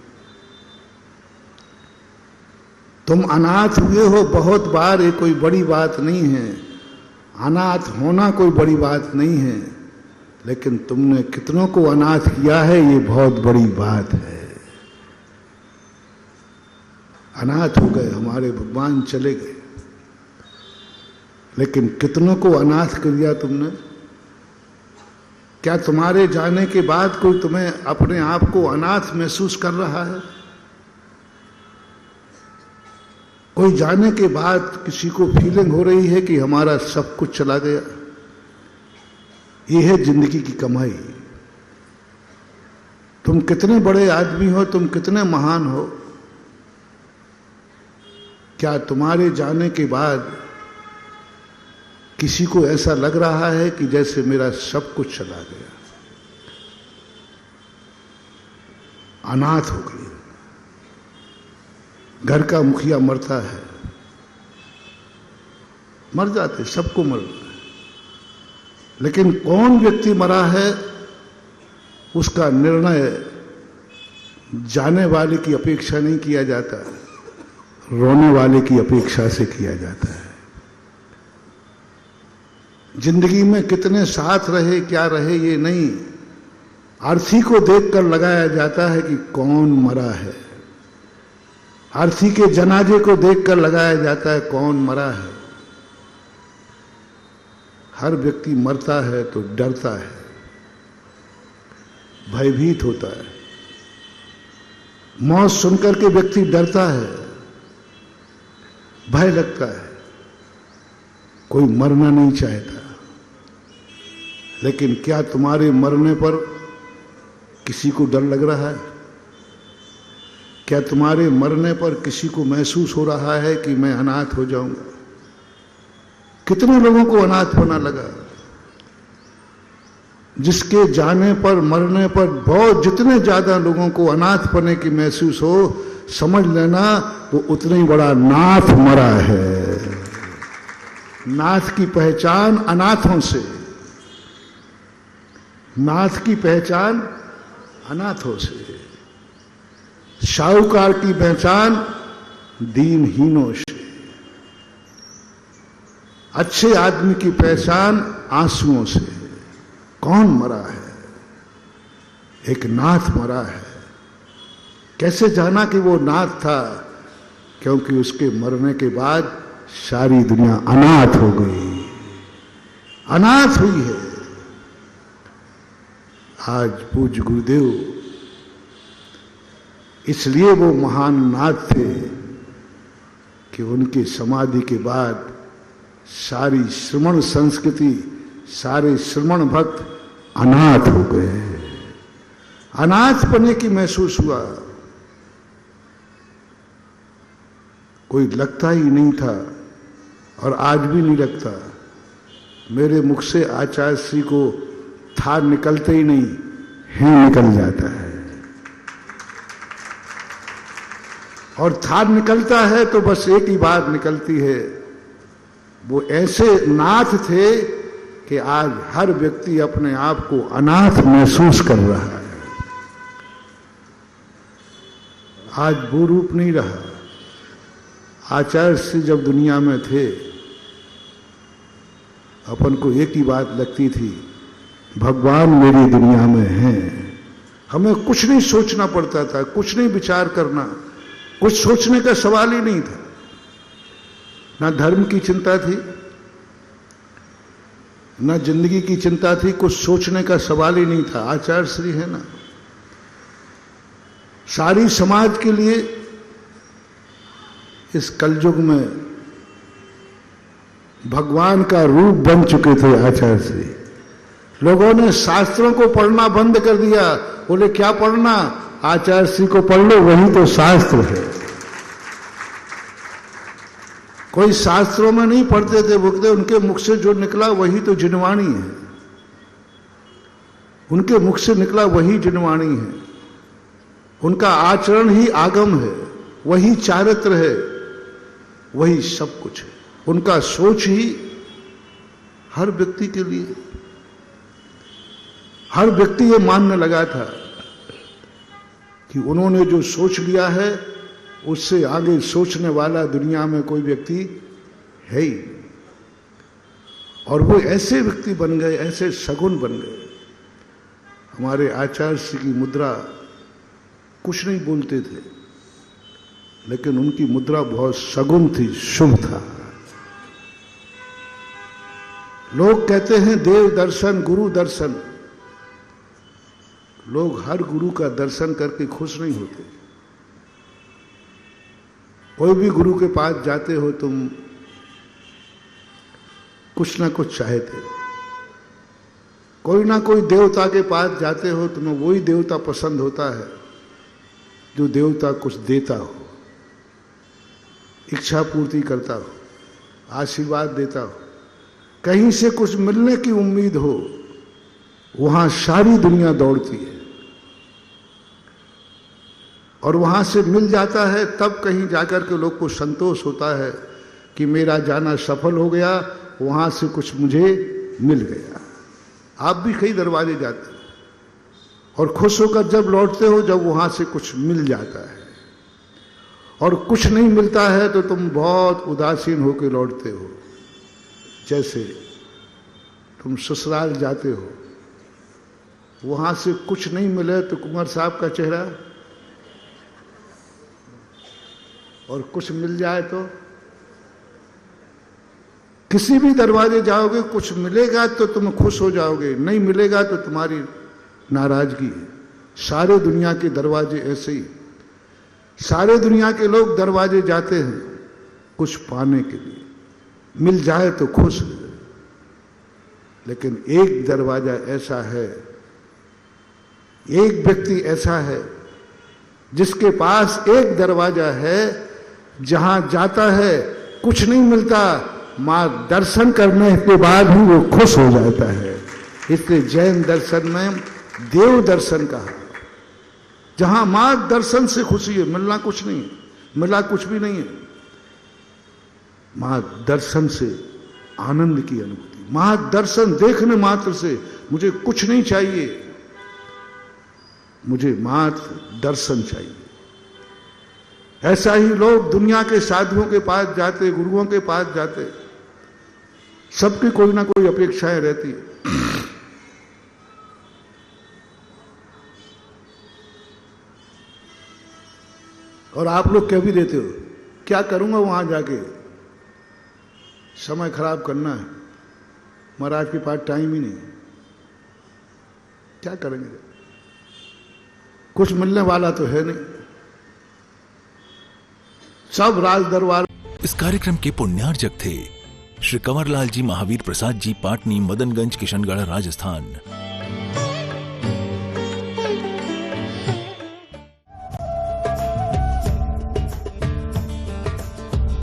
तुम अनाथ हुए हो बहुत बार, ये कोई बड़ी बात नहीं है। अनाथ होना कोई बड़ी बात नहीं है, लेकिन तुमने कितनों को अनाथ किया है, ये बहुत बड़ी बात है। अनाथ हो गए, हमारे भगवान चले गए, लेकिन कितनों को अनाथ कर दिया तुमने। क्या तुम्हारे जाने के बाद कोई तुम्हें अपने आप को अनाथ महसूस कर रहा है? कोई जाने के बाद किसी को फीलिंग हो रही है कि हमारा सब कुछ चला गया? यह है जिंदगी की कमाई। तुम कितने बड़े आदमी हो, तुम कितने महान हो, क्या तुम्हारे जाने के बाद किसी को ऐसा लग रहा है कि जैसे मेरा सब कुछ चला गया? अनाथ हो गई। घर का मुखिया मरता है, मर जाते, सबको मरना है, लेकिन कौन व्यक्ति मरा है उसका निर्णय जाने वाले की अपेक्षा नहीं किया जाता, रोने वाले की अपेक्षा से किया जाता है। जिंदगी में कितने साथ रहे, क्या रहे, ये नहीं, अर्थी को देखकर लगाया जाता है कि कौन मरा है। अर्थी के जनाजे को देखकर लगाया जाता है कौन मरा है। हर व्यक्ति मरता है तो डरता है, भयभीत होता है। मौत सुनकर के व्यक्ति डरता है, भय लगता है, कोई मरना नहीं चाहता। लेकिन क्या तुम्हारे मरने पर किसी को डर लग रहा है? क्या तुम्हारे मरने पर किसी को महसूस हो रहा है कि मैं अनाथ हो जाऊंगा? कितने लोगों को अनाथ होना लगा? जिसके जाने पर, मरने पर बहुत जितने ज्यादा लोगों को अनाथ पने की महसूस हो, समझ लेना वो उतना ही बड़ा नाथ मरा है। नाथ की पहचान अनाथों से, नाथ की पहचान अनाथों से, साहूकार की पहचान दीनहीनों से, अच्छे आदमी की पहचान आंसुओं से। कौन मरा है? एक नाथ मरा है। कैसे जाना कि वो नाथ था? क्योंकि उसके मरने के बाद सारी दुनिया अनाथ हो गई, अनाथ हुई है। आज पूज्य गुरुदेव इसलिए वो महान नाथ थे कि उनके समाधि के बाद सारी श्रमण संस्कृति, सारे श्रमण भक्त अनाथ हो गए। अनाथ पने की महसूस हुआ। कोई लगता ही नहीं था और आज भी नहीं लगता। मेरे मुख से आचार्य श्री को था निकलते ही नहीं, ही निकल जाता है। और था निकलता है तो बस एक ही बात निकलती है, वो ऐसे नाथ थे कि आज हर व्यक्ति अपने आप को अनाथ महसूस कर रहा है। आज वो रूप नहीं रहा। आचार्य श्री जब दुनिया में थे, अपन को एक ही बात लगती थी, भगवान मेरी दुनिया में हैं। हमें कुछ नहीं सोचना पड़ता था, कुछ नहीं विचार करना, कुछ सोचने का सवाल ही नहीं था। ना धर्म की चिंता थी, ना जिंदगी की चिंता थी, कुछ सोचने का सवाल ही नहीं था। आचार्य श्री है ना, सारी समाज के लिए इस कलयुग में भगवान का रूप बन चुके थे आचार्य श्री। लोगों ने शास्त्रों को पढ़ना बंद कर दिया, बोले क्या पढ़ना, आचार्य श्री को पढ़ लो, वही तो शास्त्र है। कोई शास्त्रों में नहीं पढ़ते थे, बोलते उनके मुख से जो निकला वही तो जिनवाणी है, उनके मुख से निकला वही जिनवाणी है, उनका आचरण ही आगम है, वही चारित्र है, वही सब कुछ है। उनका सोच ही हर व्यक्ति के लिए, हर व्यक्ति ये मानने लगा था कि उन्होंने जो सोच लिया है उससे आगे सोचने वाला दुनिया में कोई व्यक्ति है ही। और वो ऐसे व्यक्ति बन गए, ऐसे सगुन बन गए। हमारे आचार्य श्री की मुद्रा, कुछ नहीं बोलते थे लेकिन उनकी मुद्रा बहुत सगुन थी, शुभ था। लोग कहते हैं देव दर्शन, गुरु दर्शन। लोग हर गुरु का दर्शन करके खुश नहीं होते। कोई भी गुरु के पास जाते हो तुम, कुछ ना कुछ चाहते हो। कोई ना कोई देवता के पास जाते हो, तुम्हें वही देवता पसंद होता है जो देवता कुछ देता हो, इच्छा पूर्ति करता हो, आशीर्वाद देता हो, कहीं से कुछ मिलने की उम्मीद हो। वहां सारी दुनिया दौड़ती है और वहां से मिल जाता है, तब कहीं जाकर के लोग को संतोष होता है कि मेरा जाना सफल हो गया, वहां से कुछ मुझे मिल गया। आप भी कई दरवाजे जाते हो और खुश होकर जब लौटते हो जब वहां से कुछ मिल जाता है, और कुछ नहीं मिलता है तो तुम बहुत उदासीन होकर लौटते हो। जैसे तुम ससुराल जाते हो, वहां से कुछ नहीं मिले तो कुंवर साहब का चेहरा, और कुछ मिल जाए तो किसी भी दरवाजे जाओगे, कुछ मिलेगा तो तुम खुश हो जाओगे, नहीं मिलेगा तो तुम्हारी नाराजगी है। सारे दुनिया के दरवाजे ऐसे ही, सारे दुनिया के लोग दरवाजे जाते हैं कुछ पाने के लिए, मिल जाए तो खुश है। लेकिन एक दरवाजा ऐसा है, एक व्यक्ति ऐसा है जिसके पास एक दरवाजा है, जहां जाता है कुछ नहीं मिलता, मां दर्शन करने के बाद ही वो खुश हो जाता है। इसलिए जैन दर्शन में देव दर्शन कहा, जहां मां दर्शन से खुशी है, मिलना कुछ नहीं है, मिला कुछ भी नहीं है, मां दर्शन से आनंद की अनुभूति, मां दर्शन देखने मात्र से मुझे कुछ नहीं चाहिए, मुझे मात्र दर्शन चाहिए। ऐसा ही लोग दुनिया के साधुओं के पास जाते, गुरुओं के पास जाते, सबकी कोई ना कोई अपेक्षाएं रहती है। और आप लोग कह भी देते हो, क्या करूंगा वहां जाके, समय खराब करना है, महाराज के पास टाइम ही नहीं, क्या करेंगे, कुछ मिलने वाला तो है नहीं, सब राज दरबार। इस कार्यक्रम के पुण्यार्जक थे श्री कंवरलाल जी महावीर प्रसाद जी, पाटनी, मदनगंज, किशनगढ़, राजस्थान।